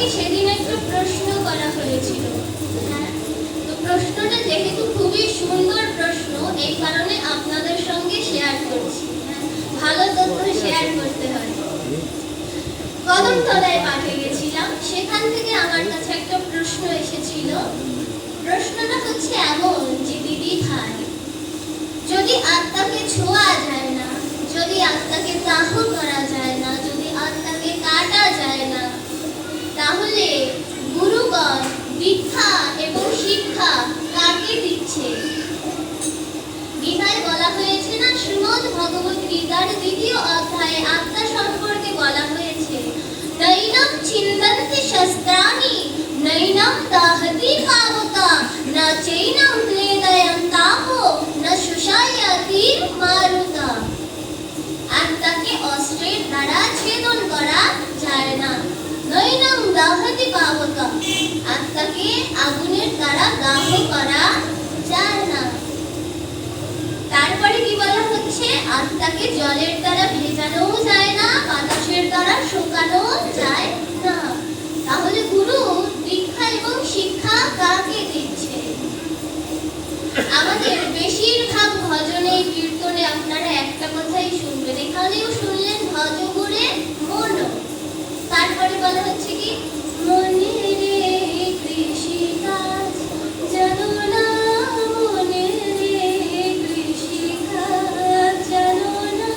Speaker 1: আমাকে সেদিন একটা প্রশ্ন করা হয়েছিল। হ্যাঁ, তো প্রশ্নটা যেহেতু খুবই সুন্দর প্রশ্ন, এই কারণে আপনাদের সঙ্গে শেয়ার করছি। হ্যাঁ, ভালো তথ্য শেয়ার করতে হয়। কদমতলায় পাঠে গেছিলাম, সেখান থেকে আমার কাছে একটা প্রশ্ন এসেছিল। প্রশ্নটা হচ্ছে এমন যে, দিদি ভাই, যদি আত্মাকে ছোঁয়া যায় না, যদি আত্মাকে দাহ করা যায় না, যদি আত্মাকে কাটা যায় না, তাহলে গুরুগণ দীক্ষা এবং শিক্ষা কাকে দিচ্ছে? গীতায় বলা হয়েছে না, শ্রীমদ্ ভগবত গীতার 2য় অধ্যায়ে আত্মা সম্পর্কে বলা হয়েছে, নৈনম ছিন্দন্তি শস্ত্রাণি নৈনম দাহতি পাবকা না চৈনম ক্লেদয়ং তাপো না শুষায়াতি মারুতা। আত্মাকে অস্ত্রের দ্বারা ছেদন করা যায় না। নৈনম দাহতি পাবকা, আত্মাকে আগুনের দ্বারা দাহ করা যায় না। তারপরে কি বলা হচ্ছে? আত্মাকে জলের দ্বারা ভেজানো যায় না, বাতাসের দ্বারা শুকানো যায় না। তাহলে গুরু দীক্ষা এবং শিক্ষা কাকে দিচ্ছে? আমাদের বেশিরভাগ ভজনে, কীর্তনে আপনারা একটা কথাই শুনবেন, এখানেও শুনলেন, ভজ গুরে মন। তারপরে বলা হচ্ছে কি, মনে রে কৃষিকাজ জানো না, মনে রে কৃষিকাজ জানো না।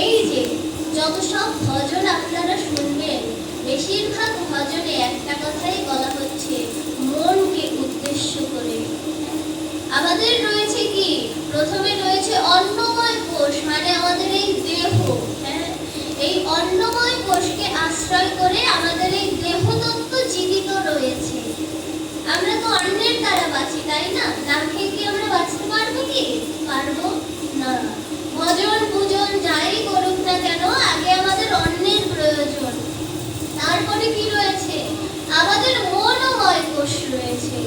Speaker 1: এই যে যত সব ভজন আপনারা শুনবেন, বেশিরভাগ ভজনে একটা কথাই বলা হচ্ছে, মনকে উদ্দেশ্য করে। আমাদের রয়েছে কি, প্রথমে রয়েছে অন্নময় কোষ, মানে আমাদের এই দেহ। হ্যাঁ, এই অন্নময় কোষকে আশ্রয় করে আমাদের এই দেহতত্ত্ব জীবিত রয়েছে। আমরা তো অন্নের দ্বারা বাঁচি, তাই না? না খেয়ে কি আমরা বাঁচতে পারবো কি? পারবো না। ভজন পূজন যাই করুক না কেন, আগে আমাদের অন্নের প্রয়োজন। তারপরে কি রয়েছে? আমাদের মনোময় কোষ রয়েছে।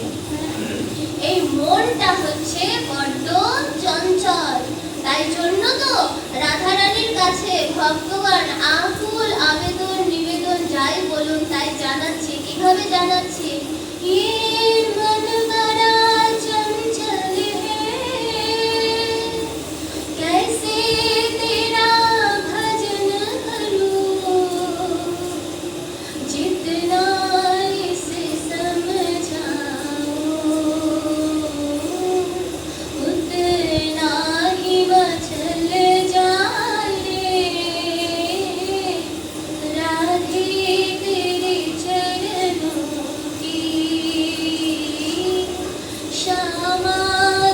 Speaker 1: এই মনটা হচ্ছে বড্ড চঞ্চল, তাই জন্য তো রাধারানীর কাছে ভক্তগণ আকুল আবেদন নিবেদন যাই বলুন তাই জানাচ্ছে। কিভাবে জানাচ্ছে? ये मन बड़ा चंचल है, कैसे तेरा भजन करूं, जितना इसे समझाऊं उतना ही मचल जाए, राधे तेरे चरणों की, श्यामा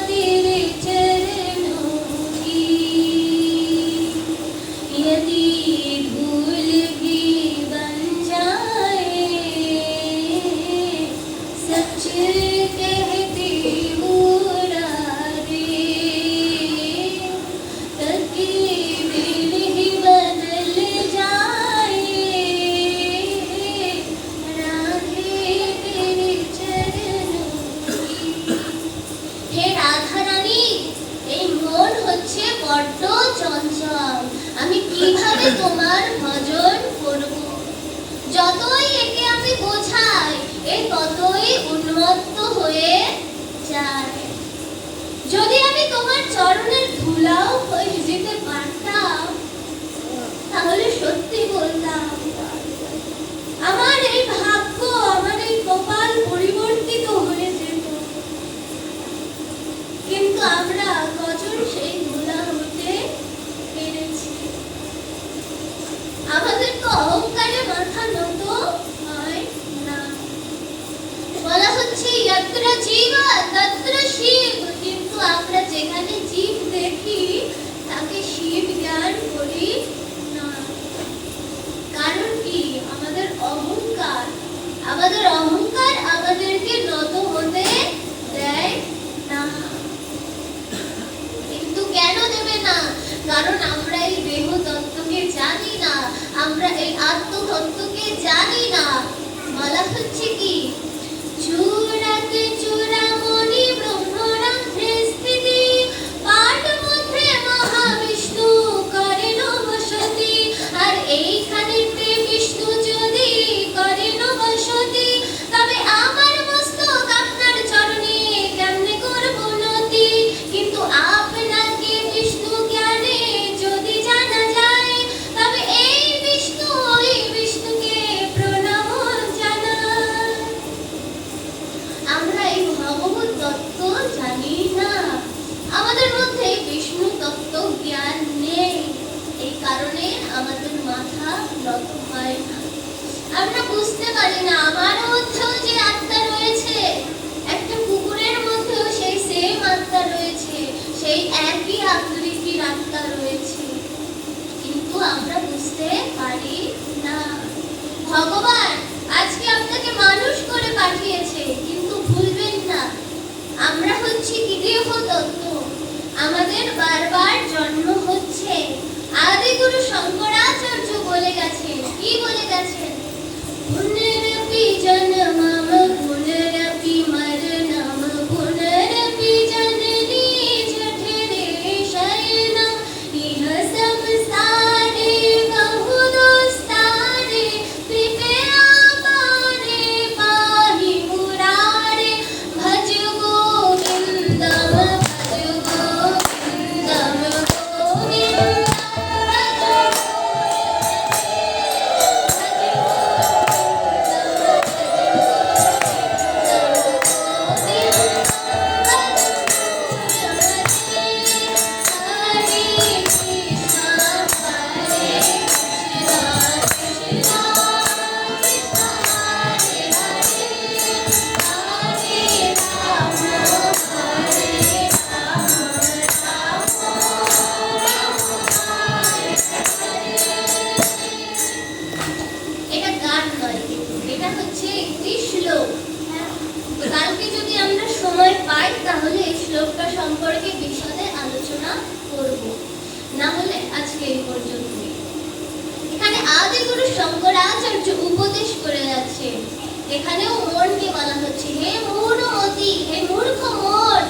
Speaker 1: तेरे चरणों की, यदि भूल भी बन जाए, सच कहती हूँ राधे, तकदीर ही बदल जाए, राधे तेरे चरणों की। হে রাধারানী, এই মন হচ্ছে বড্ড চঞ্চল, আমি কিভাবে তোমার ভজন করব? যতই একে আমি বোঝাই, এ ততই উন্মত্ত হয়ে যায়। যদি আমি তোমার চরণের ধুলাও হয়ে যেতে পারতাম, তাহলে সত্যি বলতাম, আমার এই ভাগ্য, আমার এই কপাল পরিবর্তিত হয়ে যেত। কিন্তু আমরা কজন সেই ধুলা হতে পেরেছি? আমাদের তো অহংকারে মাথা নত হয় না। বলা হচ্ছে যত্র জীব তত্র শিব, কিন্তু আমরা যেখানে জীব দেখি তাকে শিব জ্ঞান করি না। কারণ কি? আমাদের অহংকার। আমাদের অহংকার আমাদেরকে নত হতে দেয় না। কিন্তু কেন দেবে না? কারণ আমরা এই দেহ তত্ত্বকে জানি না, আমরা এই আত্মতত্ত্বকে জানি না। বলা হচ্ছে কি, চূড়াতে চূড়ামণি ব্রহ্মরন্ধ্রে স্থিতি, পাঠ মধ্যে মহাবিষ্ণু করেন বসতি। আর এইখানেতে বিষ্ণু কারণে আমাদের মাথা নত হয় না। আমরা বুঝতে পারি না আমার মধ্যেও যে আত্মা রয়েছে, একটা কুকুরের মধ্যেও সেই সেম আত্মা রয়েছে, সেই একই আকৃতির আত্মা রয়েছে, কিন্তু আমরা বুঝতে পারি না। ভগবান আজকে আপনাকে মানুষ করে পাঠিয়েছে, কিন্তু ভুলবেন না আমরা হচ্ছি কি দেহতত্ত্ব, আমাদের বারবার জন্ম হচ্ছে। আদিগুরু শঙ্করাচার্য বলে গেছেন, কি বলে গেছেন? পুনরপি জন্মম পুনরপি মরণম পুনরপি জননী জঠরে শয়নম ইহ সংসারে বহুদুস্তারে কৃপয়া পারে পাহি মুরারে ভজ গোবিন্দম গোবিন্দম এটা গান নয়, এটা হচ্ছে একটি শ্লোক। কালকে যদি আমরা সময় পাই তাহলে এই শ্লোকটা সম্পর্কে বিশদে আলোচনা করব, না হলে আজকে এই পর্যন্তই। এখানে আদিগুরু শঙ্করাচার্য উপদেশ করে যাচ্ছে, এখানেও মনকে বলা হচ্ছে, হে মূঢ়মতি, হে মূর্খ মন,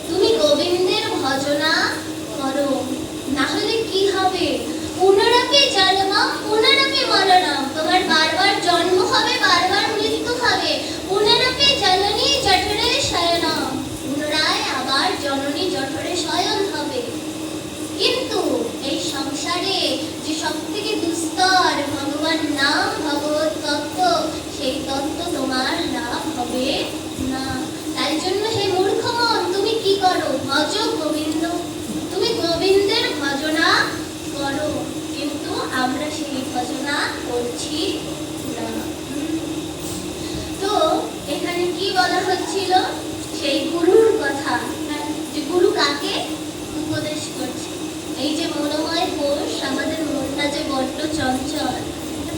Speaker 1: তুমি গোবিন্দের ভজনা করো, না হলে কি হবে? পুনরপি জন্মম পুনরপি মরণম, তোমার বারবার জন্ম হবে, বারবার মৃত্যু হবে। পুনরপি জননী জঠরে শয়নম, পুনরায় আবার জননী জঠরে শয়ন হবে। কিন্তু এই সংসারে যে সবথেকে দুস্তর ভগবান নাম, ভগবত তত্ত্ব, সেই তত্ত্ব তোমার লাভ হবে না। তাই জন্য হে মূর্খ মন, তুমি কি করো? ভজ গোবিন্দ, তুমি গোবিন্দের ভজনা করো, কিন্তু আমরা সেই ভজনা করছি না। তো এখানে কি বলা হচ্ছিল? সেই গুরুর কথা, যে গুরু কাকে উপদেশ করছে। এই যে মনোময় কোষ, আমাদের মনটা যে বড্ড চঞ্চল,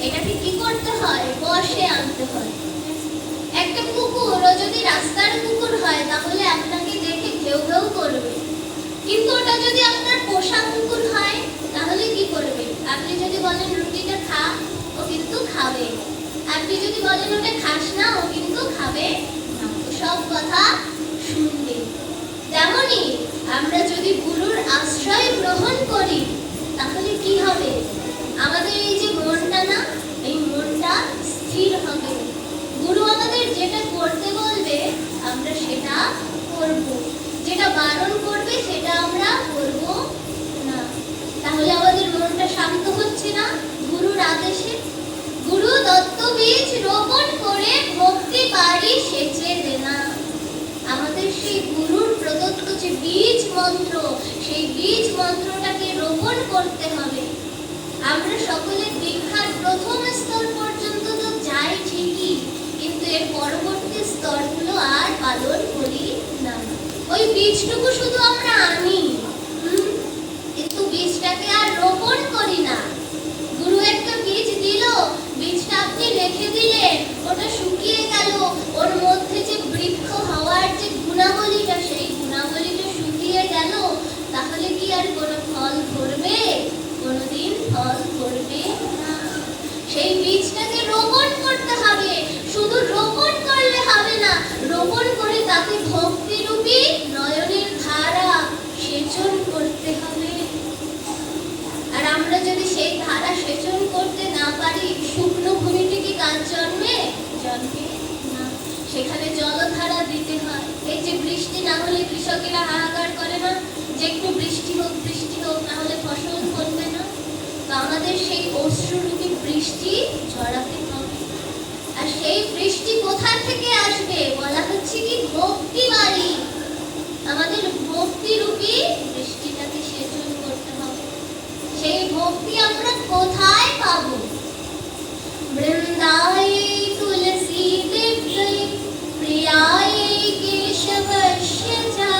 Speaker 1: এটাকে কি করতে হয়? বশে আনতে হয়। একটা কুকুর যদি রাস্তার কুকুর হয় তাহলে আপনাকে দেখে ঘেউ ঘেউ করবে, কিন্তু ওটা যদি আপনার পোষা কুকুর হয় তাহলে কি করবে? আপনি যদি বলেন রুটিটা খা, ও কিন্তু খাবে। আপনি যদি বলেন ওটা খাস না, ও কিন্তু খাবে না, সব কথা শুনবে। তেমনি আমরা যদি গুরুর আশ্রয় গ্রহণ করি তাহলে কি হবে? আমাদের এই যে মনটা না, এই মনটা স্থির হবে। গুরু আমাদের যেটা করতে বলবে আমরা সেটা করব, যেটা বারণ করবে সেটা আমরা করব না। তাহলে আমাদের মনটা শান্ত হচ্ছে না গুরুর আদেশে। গুরু দত্ত বীজ রোপণ করে ভক্তি বাড়ি সেচে দেনা। আমাদের সেই গুরুর প্রদত্ত যে বীজ মন্ত্র, সেই বীজ মন্ত্রটাকে রোপণ করতে হবে। আমরা সকলে দীক্ষার প্রথম স্তর পর্যন্ত তো যাই ঠিকই, কিন্তু এর পরবর্তী স্তরগুলো আর পালন করি না। ওই বীজটুকু শুধু আমরা আনি, কিন্তু বীজটাকে আর রোপণ করি না। গুরু একটা বীজ দিল, বীজটা আপনি রেখে দিলেন, ওটা শুকিয়ে গেল, ওর মধ্যে যে বৃক্ষ হওয়ার যে গুণাবলীটা, সেই গুণাবলীটা শুকিয়ে গেল, তাহলে কি আর কোনো ফল ধরবে? কোনোদিন ফল ধরবে না। সেই বীজটাকে রোপণ করতে হবে। শুধু রোপণ করলে হবে না, রোপণ করে তাকে ভক্তিরূপী নয়নের ধারা সেচন করতে হবে। আর আমরা যদি সেই ধারা সেচন করতে না পারি, শুকনো ভূমিতে কি গাছ জন্মে? জন্মে না। সেখানে জলধারা দিতে হয়। এই যে বৃষ্টি না হলে কৃষকেরা হাহাকার করে না, যে একটু বৃষ্টি হোক, বৃষ্টি হোক, না হলে ফসল ফলবে না। তো আমাদের সেই অশ্রুরূপী বৃষ্টি ঝরাতে হবে। আর সেই বৃষ্টি কোথা থেকে আসবে? বলা হচ্ছে কি ভক্তি বাড়ি। আমাদের ভক্তিরূপী বৃষ্টিটাকে সেচন করতে হবে। সেই ভক্তি আমরা কোথায় পাবো? বৃন্দায় তুলসী দিব্যে প্রিয়ায় কেশবস্য চা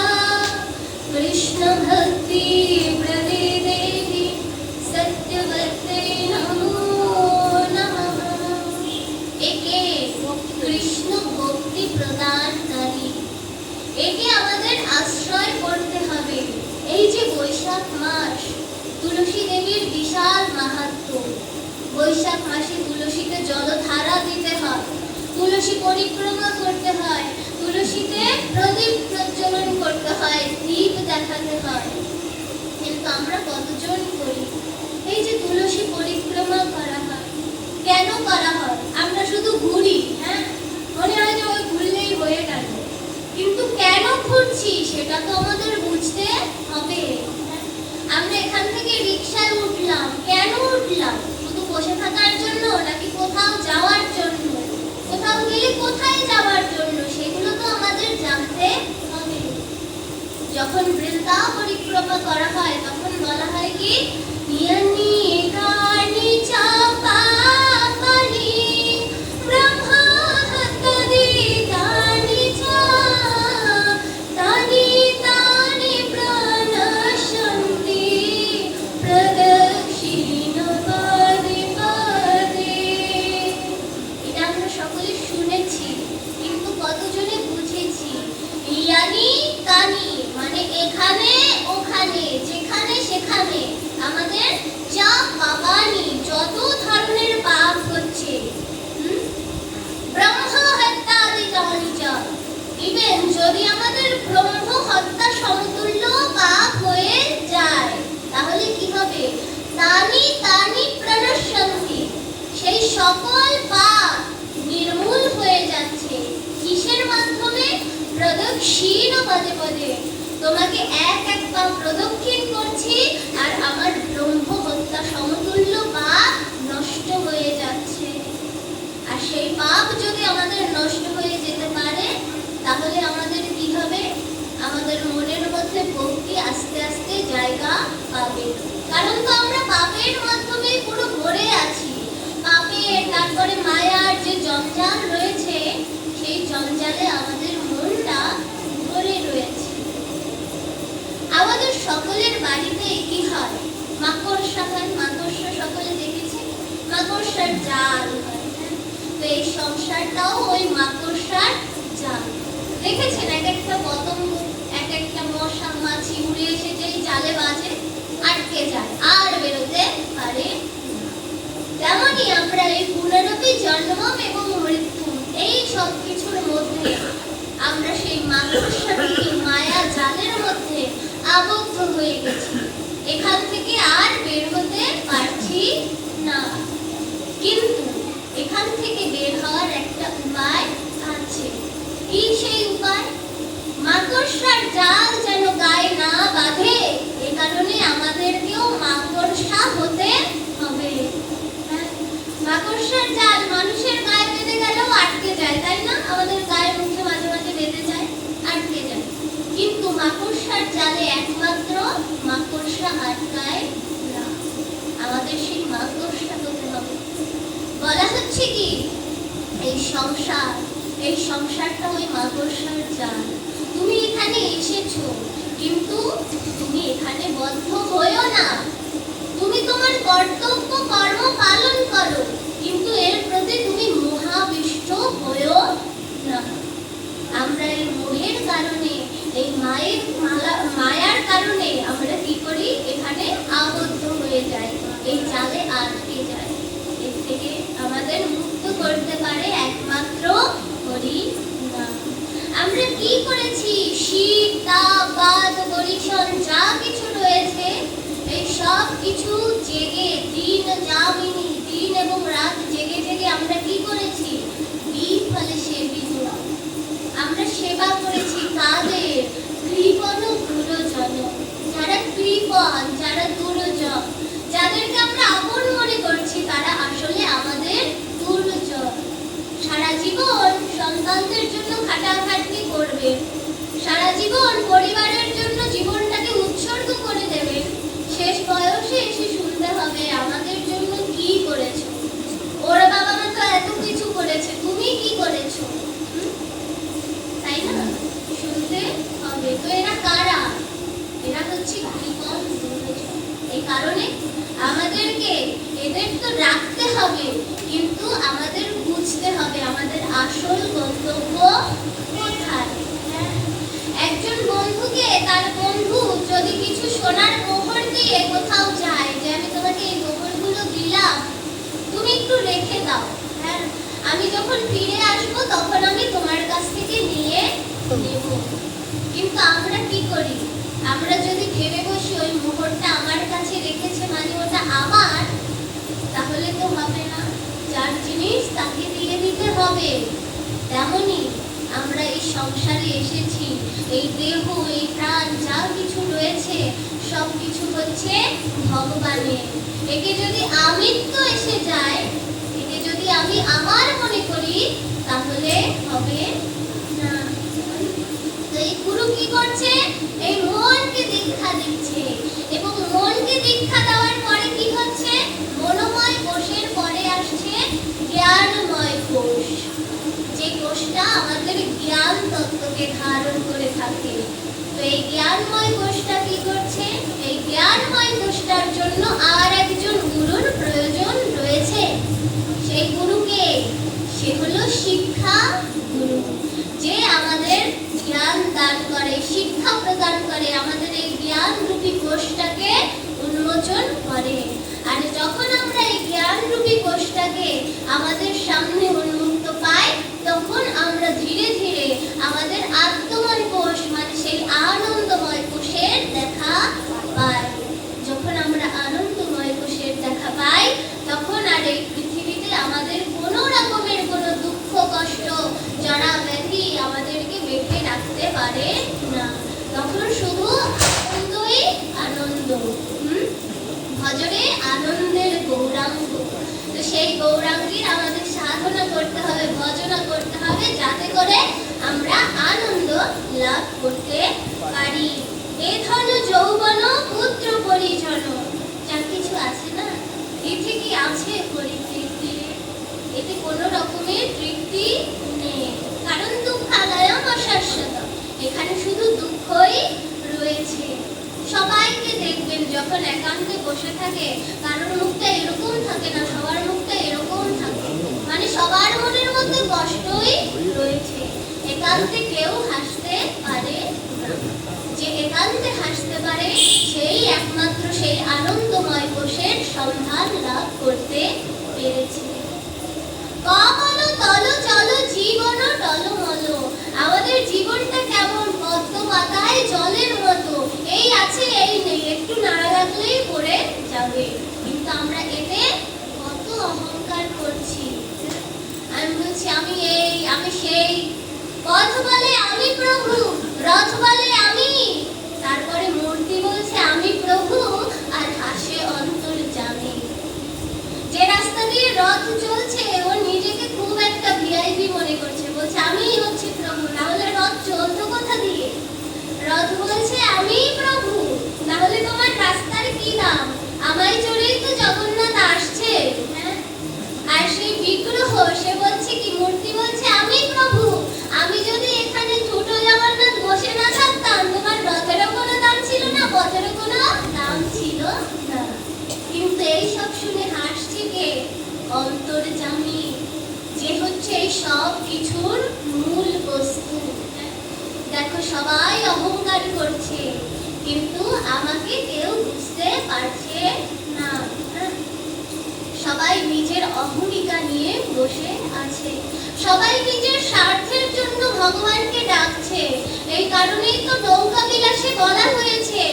Speaker 1: কৃষ্ণ ভক্তি প্রদে দেবী সত্যবতে নমো নমঃ। একে কৃষ্ণ ভক্তি প্রদানকারী, একে আমাদের আশ্রয় করতে হবে। এই যে বৈশাখ মাস, তুলসী দেবীর বিশাল মাহাত্ম্য। বৈশাখ মাসে তুলসীতে জলধারা দিতে হয়, তুলসী পরিক্রমা করতে হয়, তুলসীতে প্রদীপ প্রজ্বলন করতে হয়, দীপ দেখাতে হয়। কিন্তু আমরা কতজন করি? এই যে তুলসী পরিক্রমা করা হয়, কেন করা হয়? আমরা শুধু ঘুরি, হ্যাঁ, মনে হয় যে ওই ঘুরলেই হয়ে গেল, কিন্তু কেন ঘুরছি সেটা তো আমাদের বুঝতে হবে। আমরা এখান থেকে রিকশায় উঠলাম, কেন উঠলাম? শুধু বসে থাকার জন্য নাকি কোথাও যাওয়ার জন্য? কোথাও গেলে কোথায় যাওয়ার জন্য সেগুলো তো আমাদের জানতে হবে। যখন বৃন্দা পরিক্রমা করা হয় তখন বলা হয় কি, ইয়ানি কানি চাপা পানি ব্রহ্মা হতদি তানি চা তানি তানি প্রাণশন্তি প্রদক্ষিণ পদে পদে। এটা আমরা সকলে শুনেছি, কিন্তু কতজনে বুঝেছি? ইয়ানি কানি মানে এখানে ওখানে যেখানে সেখানে আমাদের যা পাপানি, যত ধরনের পাপ হচ্ছে, ব্রহ্ম হত্যাদি চালিচা, ইভেন যদি আমাদের ব্রহ্ম হত্যা সমতুল্য পাপ হয়ে যায় তাহলে কি হবে? তানি তানি প্রণশ্যন্তি, সেই সকল পাপ নির্মূল হয়ে যাচ্ছে। কিসের মাধ্যমে? প্রদক্ষিণ পদে পদে, তোমাকে এক এক পা প্রদক্ষিণ করছি আর আমার ব্রহ্ম হত্যা সমতুল্য পাপ নষ্ট হয়ে যাচ্ছে। আর সেই পাপ যদি আমাদের নষ্ট হয়ে যেতে পারে তাহলে আমাদের কি হবে? আমাদের মনের মধ্যে ভক্তি আস্তে আস্তে জায়গা পাবে। কারণ তো আমরা পাপের মাধ্যমে পুরো ভরে আছি। পাপের, তারপরে মায়ার যে জঞ্জাল রয়েছে, সেই জঞ্জালে আমাদের মনটা ভরে রয়েছে। আমাদের সকলের বাড়িতে কি হয়? মাকড়সা হয়, মাকড়সা সকলে দেখেছে, মাকড়সার জাল হয়। তো এই সংসারটাও ওই মাকড়সার জাল। দেখেছেন এক একটা পতঙ্গ, এক একটা মশা মাছি উড়ে এসে যেই জালে বাজে আটকে যায়, আর বেরোতে পারে না। তেমনই আমরা এই পুনরপি জন্ম এবং মৃত্যু, এই সব কিছুর মধ্যে আমরা সেই মাকড়সারূপী মায়া জালের মধ্যে আবদ্ধ হয়ে গেছি। এখান থেকে আর বের হতে পারছি না। কিন্তু এখান থেকে বের হওয়ার একটা উপায় আছে। কি সেই উপায়? মাকড়সার জাল যেন গায়ে না বাঁধে, এ কারণে আমাদেরকেও মাকড়সা হতে হবে। মাকড়সার জাল মানুষের গায়ে বেঁধে গেলেও আটকে যায়, তাই না? আমাদের গায়ে মুখে মাঝে মাঝে বেঁধে যায়, আটকে যায়। কিন্তু মাকড়সার জালে একমাত্র মাকড়সা আটকায় না, আমাদের সেই মাকড়সা হতে হবে। বলা হচ্ছে কি, এই সংসার, এই সংসারটা ওই মাকড়সার জাল। তুমি এখানে এসেছো, কিন্তু তুমি এখানে বদ্ধ হইও না। তুমি তোমার কর্তব্য কর্ম পালন করো, কিন্তু এর প্রতি তুমি মোহাবিষ্ট হইও না। আমরা এই মোহের কারণে, এই মায়ার কারণে আমরা কি করি? এখানে আবদ্ধ হয়ে যাই, এই জালে আটকে যাই। এর থেকে আমাদের মুক্ত করতে পারে একমাত্র হরি নাম। আমরা কি করেছি? শীত, তাপ, বাত, বরিশন যা কিছু রয়েছে, এই সব কিছু জেগে, দিন যামিনী, দিন এবং রাত জেগে জেগে আমরা কি করেছি? বিফলে সেবিত আমরা সেবা করেছি তাদের কৃপণ গুরুজন, যারা কৃপণ, যারা গুরুজন, যাদেরকে আমরা আপন মনে করছি, তারা আসলে আমাদের গুরুজন। সারা জীবন সন্তানদের জন্য খাটাখাটনি করবে, সারা জীবন পরিবারের জন্য জীবনটাকে উৎসর্গ করে দেবে, শেষ বয়সে এসে শুনবে আসল গন্তব্য কোথায়। হ্যাঁ? একজন বন্ধুকে তার বন্ধু যদি কিছু সোনার মোহর দিয়ে কোথাও যায়, যে আমি তোমাকে এই মোহরগুলো দিলাম, তুমি একটু রেখে দাও, হ্যাঁ, আমি যখন ফিরে আসবো তখন আমি তোমার কাছ থেকে নিয়ে নেব। কিন্তু আমরা কি করি, আমরা যদি ভেবে বসি ওই মোহরটা আমার কাছে রেখেছে মানে ওটা আমার, তাহলে তো হবে না, যার জিনিস তাকে দিয়ে দিতে হবে। তেমনি আমরা এই সংসারে এসেছি, এই দেহ, এই প্রাণ যা কিছু রয়েছে সব কিছু হচ্ছে ভগবানের। একে যদি আমিত্ব এসে যায়, একে যদি আমি আমার মনে করি, তাহলে হবে না। তো এই গুরু কি করছে, এই মনকে দীক্ষা দিচ্ছে, এবং মনকে দীক্ষা দেওয়ার পরে কি হচ্ছে, মনোময় কোষের পরে আসছে জ্ঞানময় কোষ, যে কোষটা আমাদের জ্ঞান তত্ত্বকে ধারণ করে থাকে। তো এই জ্ঞানময় কোষটা কি করছে, এই জ্ঞানময় কোষটার জন্য আর একজন গুরুর প্রয়োজন রয়েছে। সেই গুরুকে, সে হলো শিক্ষা গুরু, যে আমাদের জ্ঞান দান করে, শিক্ষা প্রদান করে, আমাদের এই জ্ঞান রূপী কোষটাকে উন্মোচন করে। আর যখন আমরা এই জ্ঞান রূপী কোষটাকে আমাদের সামনে উন্মুক্ত পাই, তখন আমরা ধীরে ধীরে আমাদের আত্মময় কোষ মানে সেই আনন্দময় কোষের দেখা পাই। যখন আমরা আনন্দময় কোষের দেখা পাই, তখন আর এই পৃথিবীতে আমাদের কোনো রকমের কোনো দুঃখ, কষ্ট, জড়া ব্যাধি আমাদেরকে বেঁধে রাখতে পারে না। তখন শুধু আনন্দই আনন্দ। ভজরে আনন্দের গৌরাঙ্গ। তো সেই গৌরাঙ্গীর আমাদের সাধনা করতে হবে, ভজনা করতে হবে, যাতে করে আমরা আনন্দ লাভ করতে পারি। এ ধন যৌবন পুত্র পরিজন, যা কিছু আছে না, এতে কি আছে পরিতৃপ্তি? এতে কোনো রকমের তৃপ্তি নেই, কারণ দুঃখালয়ম অশাশ্বত, এখানে শুধু দুঃখই রয়েছে। সবাইকে দেখবেন যখন একান্তে বসে থাকে, কারোর মুখটা এরকম থাকে না, সবার মুখটা এরকম থাকে, মানে সবার মনের মধ্যে কষ্টই রয়েছে। একান্তে কেউ হাসতে পারে না। যে একান্তে হাসতে পারে, সেই একমাত্র সেই আনন্দময় কোষের সন্ধান লাভ করতে পেরেছে। কমল তল চল জীবন টলমল, আমাদের জীবনটা কেমন পদ্ম পাতায় জলের মতো, এই আছে এই নেই, একটু নাড়া লাগলেই পড়ে যাবে। কিন্তু আমরা এতে কত অহংকার করছি। আমি বলছি আমি এই, আমি সেই, পথ বলে আমি প্রভু, রথ বলে আমি, তারপরে মূর্তি বলছে আমি প্রভু, আর হাসে অন্তর্যামী। যে রাস্তা দিয়ে রথ চলছে, ও নিজেকে খুব একটা ভিআইপি মনে করছে, বলছে আমিই হচ্ছি প্রভু, না হলে রথ চলতো কোথা দিয়ে? রথ বলছে আমি প্রভু, তাহলে তোমার রাস্তার কি দাম? আমায় চড়েই তো জগন্নাথ আসছে। হ্যাঁ, আর সেই বিগ্রহ, সে বলছে কি, মূর্তি বলছে আমি প্রভু, আমি যদি এখানে ছোট জগন্নাথ বসে না থাকতাম, তোমার রথেরও কোনো দাম ছিল না, পথেরও কোনো দাম ছিল না। কিন্তু এই সব শুনে হাসছে কে? অন্তর্যামী, যে হচ্ছে এই সব কিছুর মূল বস্তু। দেখো সবাই অহংকার করছে, কিন্তু আমাকে কেউ বুঝতে পারছে না। সবাই নিজের অহমিকা নিয়ে বসে আছে, সবাই নিজের স্বার্থের জন্য ভগবানকে ডাকছে। এই কারণেই তো নৌকা বিলাসে বলা হয়েছে,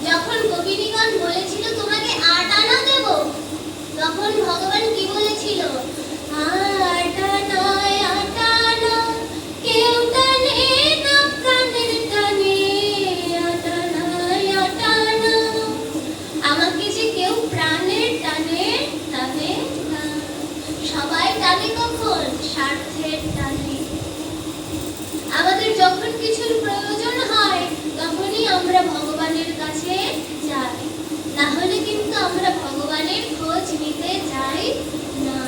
Speaker 1: যখন গোপিনীগণ বলেছিল তোমাকে 8 আনা দেব, তখন ভগবান কি বলেছিল? আট আনা কেউ টানে না প্রাণের টানে, আট আনা, আমাকে যে কেউ প্রাণের টানে টানে না। সবাই টানে কখন? স্বার্থের টানে। আমাদের যখন কিছুর প্রয়োজন হয়, তখনই আমরা ভগবানের কাছে যাই, না হলে কিন্তু আমরা ভগবানের খোঁজ নিতে যাই না।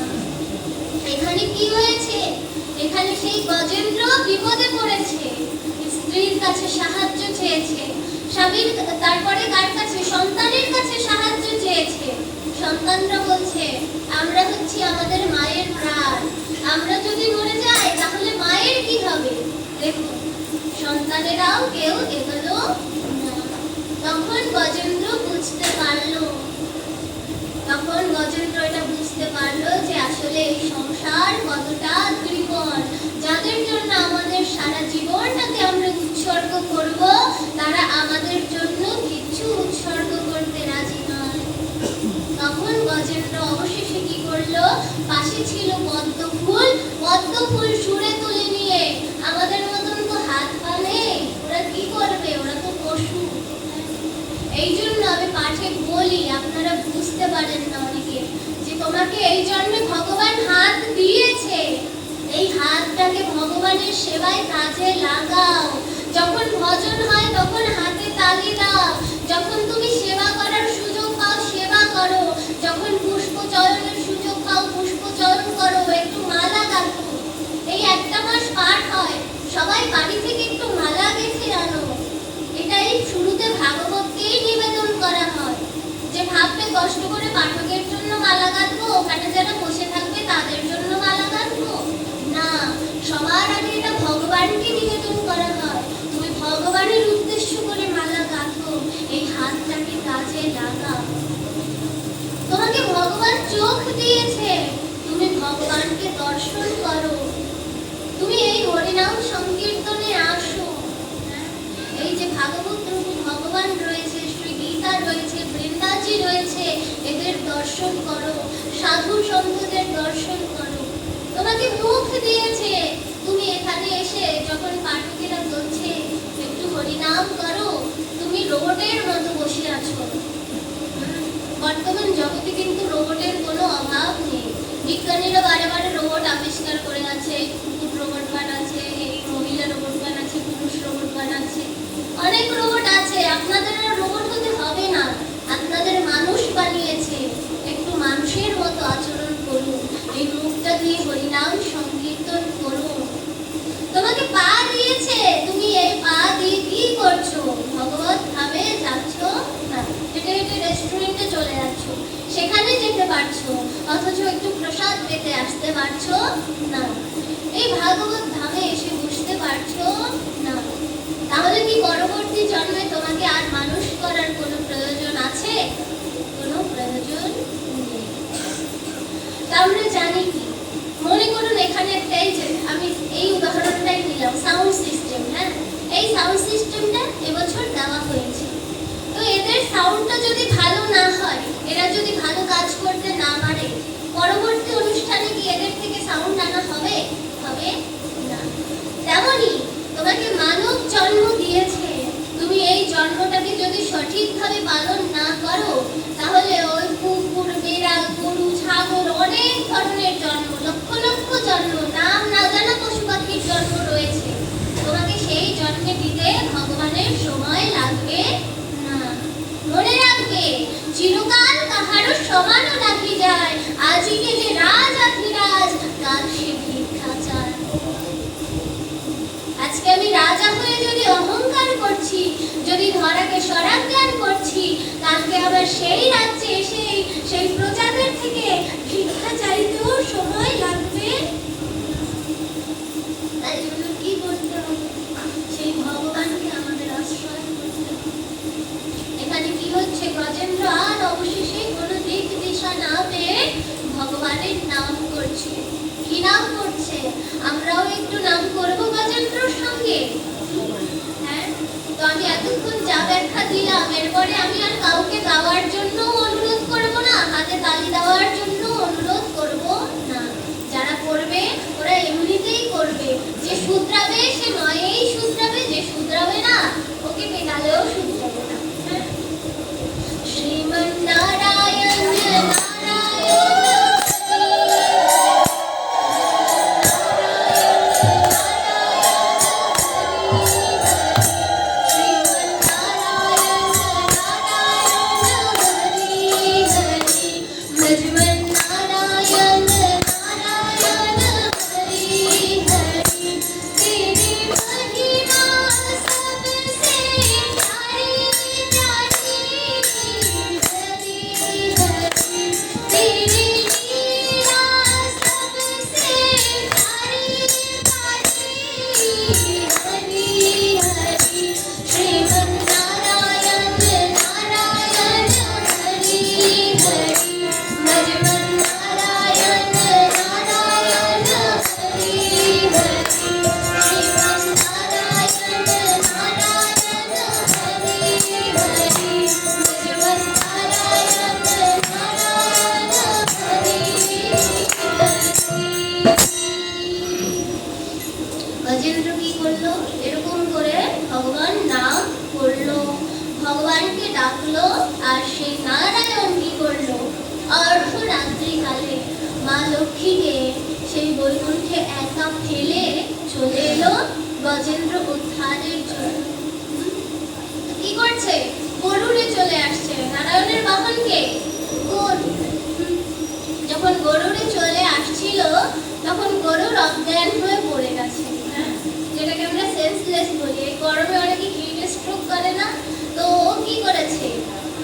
Speaker 1: এখানে কি হয়েছে? এখানে সেই গজেন্দ্র বিপদে পড়েছে, স্ত্রীর কাছে সাহায্য চেয়েছে, স্বামীর, তারপরে কার কাছে? সন্তানের কাছে সাহায্য চেয়েছে। সন্তানরা বলছে আমরা হচ্ছি আমাদের মায়ের প্রাণ, আমরা যদি মরে যাই তাহলে সন্তানেরাও কেউ এগোলো না। তখন গজেন্দ্র এটা বুঝতে পারলো যে আসলে এই সংসার কতটা দুর্বল। যাদের জন্য আমাদের সারা জীবনটাকে আমরা উৎসর্গ করব, তারা আমাদের জন্য কিছু উৎসর্গ করতে রাজি নয়। তখন গজেন্দ্র অবশেষে কি করলো, পাশে ছিল পদ্ম ফুল সুরে তুলে নিয়ে, আমাদের মতন তো হাত পা নেই, ওরা কি করবে, ওরা তো পশু। এই জন্য আমি পাঠে বলি, আপনারা বুঝতে পারেন না অনেকে, যে তোমাকে এই জন্য ভগবান হাত দিয়েছে, এই হাতটাকে ভগবানের সেবায় কাজে লাগাও। যখন ভজন হয় তখন হাতে তালি দাও, যখন তুমি সেবা করার সুযোগ পাও সেবা করো, যখন পুষ্পচয়নের সুযোগ পাও পুষ্পচয়ন করো, একটু মালা গাঁথো। এই একটা মাস পাঠ হয়, সবাই বাড়ি থেকে একটু মালা গেঁথে আনো। এটাই শুরুতে ভাগবতকেই নিবেদন করা হয়, যে ভাববে কষ্ট করে পাঠকের জন্য মালা গাঁথবো, ওখানে যারা বসে থাকবে তাদের জন্য মালা গাঁথবো না, সবার আগে এটা ভগবানকে নিবেদন করা হয়। তুমি ভগবানের উদ্দেশ্য করে মালা গাঁথো, এই হাতটাকে কাজে লাগাও। তোমাকে ভগবান চোখ দিয়েছে, তুমি ভগবানকে দর্শন করো, তুমি এই হরিনাম সংকীর্তনে আসো। এই যে ভাগবত রূপী ভগবান রয়েছে, শ্রী গীতা রয়েছে, বৃন্দাজি রয়েছে, এদের দর্শন করো, সাধু সন্তদের দর্শন করো। তোমাকে মুখ দিয়েছে, তুমি এখানে এসে যখন পাঠকেরা বলছে একটু হরিনাম করো, তুমি রোবটের মতো বসে আছো। বর্তমান জগতে কিন্তু রোবটের কোনো অভাব নেই। বিজ্ঞানীরা বারে বারে রোবট আবিষ্কার করে আছে, কুকুর রোবট বানাচ্ছে, এই মহিলা রোবট বানাচ্ছে, পুরুষ রোবট বানাচ্ছে, অনেক রোবট আছে। আপনাদের আর রোবট হতে হবে না, আপনাদের মানুষ বানিয়েছে, একটু মানুষের মতো আচরণ করুন, এই মুখটা দিয়ে হরিনাম সংকীর্তন করুন। তোমাকে পা দিয়েছে, তুমি এই পা দিয়ে কি করছো, ভগবত ধামে যাচ্ছ না, হেঁটে হেঁটে রেস্টুরেন্টে চলে যাচ্ছ, সেখানে যেতে পারছো, অথচ একটু প্রসাদ পেতে আসতে পারছো না, এই ভাগবত ধামে এসে বুঝতে পারছো না। তাহলে কি পরবর্তী জন্মে তোমাকে আর মানুষ করার কোনো প্রয়োজন আছে? কোনো প্রয়োজন নেই। তা আমরা জানি কি, মনে করুন এখানে একটা, এই যে আমি এই উদাহরণটাই নিলাম, সাউন্ড সিস্টেম। হ্যাঁ, এই সাউন্ড সিস্টেমটা এবছর দেওয়া হয়েছে, তো এদের সাউন্ডটা যদি ভালো না হয়, এরা যদি ভালো কাজ করতে না পারে, পরবর্তী অনুষ্ঠানে কি এদের থেকে সাউন্ড আনা হবে? হবে না। তেমনই তোমাকে মানব জন্ম দিয়েছে, তুমি এই জন্মটাকে যদি সঠিকভাবে পালন না করো, তাহলে ওই কুকুর, বিড়াল, গরু, ছাগল, অনেক ধরনের জন্ম, লক্ষ লক্ষ জন্ম, নাম না জানা পশু পাখির জন্ম রয়েছে, তোমাকে সেই জন্মে দিতে ভগবানের সময় লাগবে না। মনে রাখবে, চিরকাল কাহারও সমানও নাহি যায়, আজিকে যে রাজ আধিরাজ, কাল সে ভিক্ষা চায়। আজকে আমি রাজা হয়ে যদি অহংকার করছি, যদি ধরাকে সরাজ্ঞান করছি, কালকে আবার সেই রাজ্যে এসে সেই প্রজাদের থেকে ভিক্ষা চাইতেও সময় লাগবে। তাই জন্য কি করতে হবে? সেই ভগবানকে আমাদের আশ্রয় করতে হবে। এখানে কি হচ্ছে, গজেন্দ্র আর অবশেষে কোনো দিক দিশা না পেয়ে ভগবানের নাম করছে। কি নাম করছে? আমরাও একটু নাম করবো গজেন্দ্রর সঙ্গে। হ্যাঁ, তো আমি এতক্ষণ যা ব্যাখ্যা দিলাম, এরপরে আমি আর কাউকে গাওয়ার জন্য অনুরোধ করব না, হাতে তালি দেওয়ার জন্য অনুরোধ করব না। যারা করবে ওরা এমনিতেই করবে, যে শুধরাবে সে নয়েই শুধরাবে, যে শুধরাবে না ওকে পেটালেও শুধরাবে না। শ্রীমন্নারায়ণ নারায়ণ Hare তখন গরুর অজ্ঞান হয়ে পড়ে গেছে, হ্যাঁ, যেটাকে আমরা সেন্সলেস বলি। এই গরমে অনেকে হিট স্ট্রোক করে না, তো ও কি করেছে,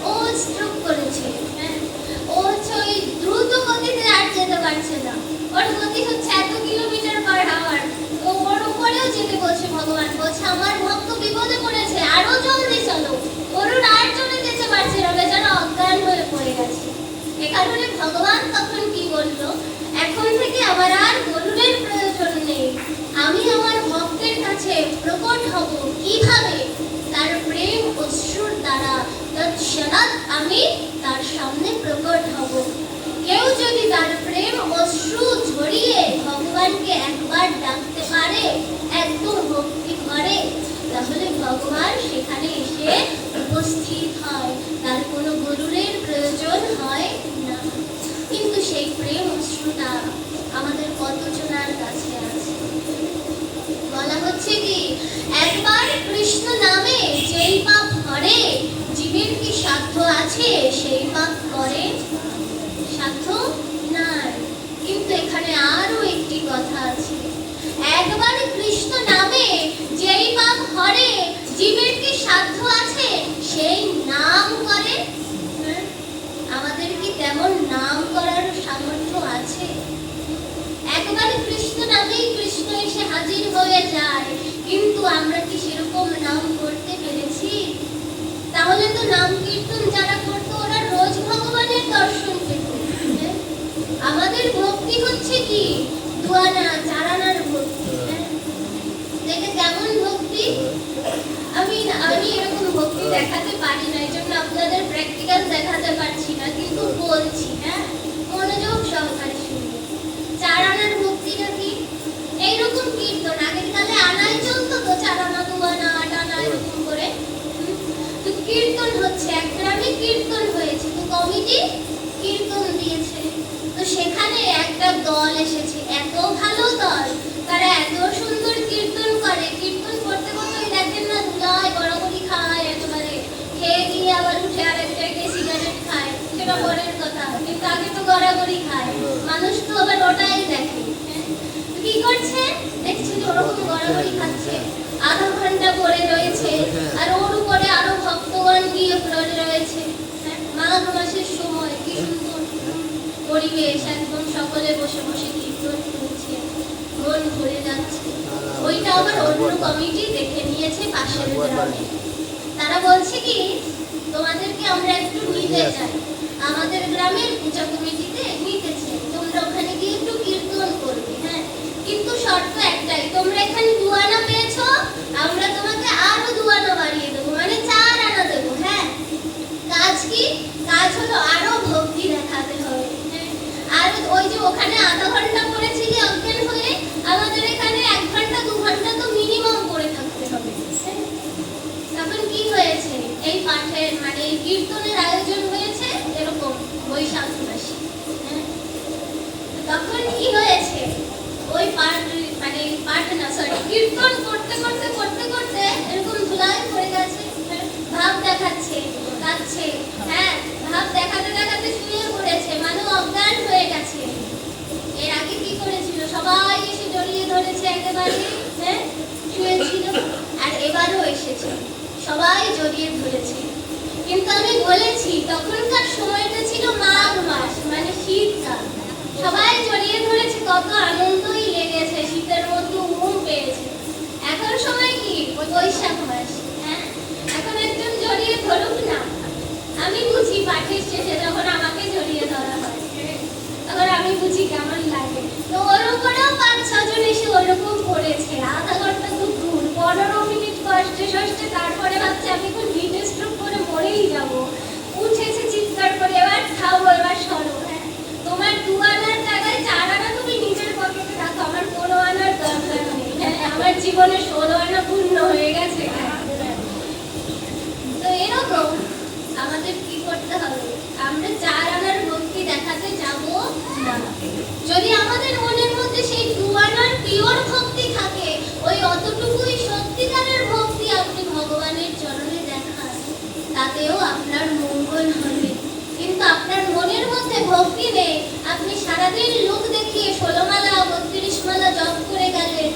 Speaker 1: ও স্ট্রোক করেছে, হ্যাঁ। ও হচ্ছে ওই দ্রুত গতিতে আর যেতে পারছে না, ওর গতি হচ্ছে এত কিলোমিটার/আওয়ার। তো ওর উপরেও যেতে বলছে ভগবান, বলছে আমার ভক্ত বিপদে পড়েছে, আরো জলদি চলো। গরুর আর চলে যেতে পারছে না, বেচারা অজ্ঞান হয়ে পড়ে গেছে। এ কারণে ভগবান তখন কি বলল, এখন থেকে আমার আর গরুরের প্রয়োজন নেই, আমি আমার ভক্তের কাছে প্রকট হব। কিভাবে? তার প্রেম অশ্রুর দ্বারা। তৎক্ষণাৎ আমি তার সামনে প্রকট হব। কেউ যদি তার প্রেম অশ্রু ঝরিয়ে ভগবানকে একবার ডাকতে পারে, একদম ভক্তি করে, তাহলে ভগবান সেখানে এসে উপস্থিত হয়, তার কোনো গরুরের প্রয়োজন হয় না। কিন্তু সেই প্রেম অশ্রুটা আমাদের কতজনার কাছে আছে? বলা হচ্ছে কি, একবার কৃষ্ণ নামে যেই পাপ করে, জীবের কি সাধ্য আছে সেই পাপ করে? সাধ্য নাই। কিন্তু এখানে আরো একটি কথা আছে, একবার কৃষ্ণ নামে যেই পাপ করে, জীবের কি সাধ্য আছে সেই নাম করে? আমাদের কি তেমন নাম করার সামর্থ্য আছে? একবার কৃষ্ণ নামেই কৃষ্ণ এসে হাজির হয়ে যায়, কিন্তু আমরা কি সেরকম নাম করতে পেরেছি? তাহলে তো নাম কীর্তন যারা করতো ওরা রোজ ভগবানের দর্শন পেত। আমাদের ভক্তি হচ্ছে কি, দুয়ানা চারানার ভক্তি। দেখে কেমন ভক্তি? আমি এরকম ভক্তি দেখাতে পারি না, এই জন্য আপনাদের প্র্যাকটিক্যাল দেখাতে পারছি না, কিন্তু বলছি, হ্যাঁ, মনোযোগ সহকারে শুনুন। চারানার ভক্তিটা কি? এইরকম কীর্তন আগের কালে আনাই চলতো তো, চারানা দুয়ানা আটানা এরকম করে। তো কীর্তন হচ্ছে, এক গ্রামে কীর্তন হয়েছে, তো কমিটি কীর্তন দিয়েছে। তো সেখানে একটা দল এসেছে, এত ভালো দল, তারা এত সুন্দর কীর্তন করে। কীর্তন করতে করতে দেখেন না, ধুলায় গড়াগড়ি খায়, একেবারে খেয়ে গিয়ে আবার উঠে আরেক জায়গায় সিগারেট খায়, সেটা পরের কথা, কিন্তু আগে তো গড়াগড়ি খায়। মানুষ তো আবার ওটাই দেখে। কি করছে দেখছেন, ওরকম গড়াগড়ি খাচ্ছে, আধা ঘন্টা পরে রয়েছে, আর ওর উপরে আরো ভক্তগণ গিয়ে পড়ে রয়েছে। মাঘ মাসের সময় কি সুন্দর পরিবেশ, একদম সকলে বসে বসে কীর্তন শুনছে, মন ভরে যাচ্ছে। ওইটা আবার অন্য কমিটি দেখে নিয়েছে পাশের গ্রামে। তারা বলছে কি, তোমাদেরকে আমরা একটু নিতে চাই, আমাদের গ্রামের পূজা কমিটিতে নিতেছে, তোমরা ওখানে গিয়ে একটু কীর্তন করবে, হ্যাঁ, কিন্তু শর্ত একটাই, তোমরা এখানে দুয়ানা পেয়েছো, আমরা তোমাকে আরো দুয়ানা বাড়িয়ে দেবো, মানে 4 আনা দেবো। হ্যাঁ, কাজ কি? কাজ হলো আরো ভক্তি দেখাতে হবে। আর ওই যে ওখানে আধা ঘন্টা পড়েছিলি অজ্ঞান হয়ে, আমাদের এখানে 1 ঘন্টা 2 ঘন্টা তো মিনিমাম পড়ে থাকতে হবে। তখন কি হয়েছে, এই পাঠের মানে এই কীর্তনের আয়োজন হয়েছে এরকম বৈশাখ মাসে। তখন কি হয়েছে, ওই কীর্তন করতে করতে করতে করতে এরকম ধুলায় পড়ে গেছে, ভাব দেখাচ্ছে, কাঁদছে, হ্যাঁ, ভাব দেখাতে দেখাতে শুয়ে পড়েছে, মানে অজ্ঞান হয়ে গেছে। এর আগে কি করেছিল, সবাই এসে জড়িয়ে ধরেছে একেবারে, হ্যাঁ, শুয়েছিল, আর এবারও এসেছে, সবাই জড়িয়ে ধরেছে। কিন্তু আমি বলেছি তখনকার সময়টা ছিল মাঘ মাস, মানে শীতকাল, সবাই জড়িয়ে ধরেছে, কত আনন্দই লেগেছে, শীতের মধ্যে ঘুম পেয়েছে। এখন সময় কি, বৈশাখ মাস, হ্যাঁ, এখন একজন জড়িয়ে ধরুক না, আমি বুঝি পাঠের শেষে যখন আমাকে জড়িয়ে ধরা হয়, তখন আমি বুঝি কেমন লাগে। তো ওর উপরেও 5-6 জন এসে ওরকম করেছে, আধা ঘন্টা তো দূর, 15 মিনিট কষ্টে সষ্টে, তারপরে ভাবছে আমি এখন হিট স্ট্রোক করে মরেই যাবো, উঠেছে চিৎকার করে, এবার খাবো, এবার সরো, হ্যাঁ, তোমার 2 আনার জায়গায় 4 আনা তুমি নিজের পকেটে রাখো, আমার কোনো আনার দরকার নেই, হ্যাঁ, আমার জীবনে 16 আনা পূর্ণ হয়ে গেছে। তো এরকম আমাদের কি করতে হবে, আমরা 4 আনার ভক্তি দেখাতে যাব না। যদি আমাদের মনের মধ্যে সেই 2 আনার পিওর ভক্তি থাকে, ওই অতটুকুই সত্যিকারের ভক্তি আপনি ভগবানের চরণে দেখান, তাতেও আপনার মঙ্গল হবে। কিন্তু আপনার মনের মধ্যে ভক্তি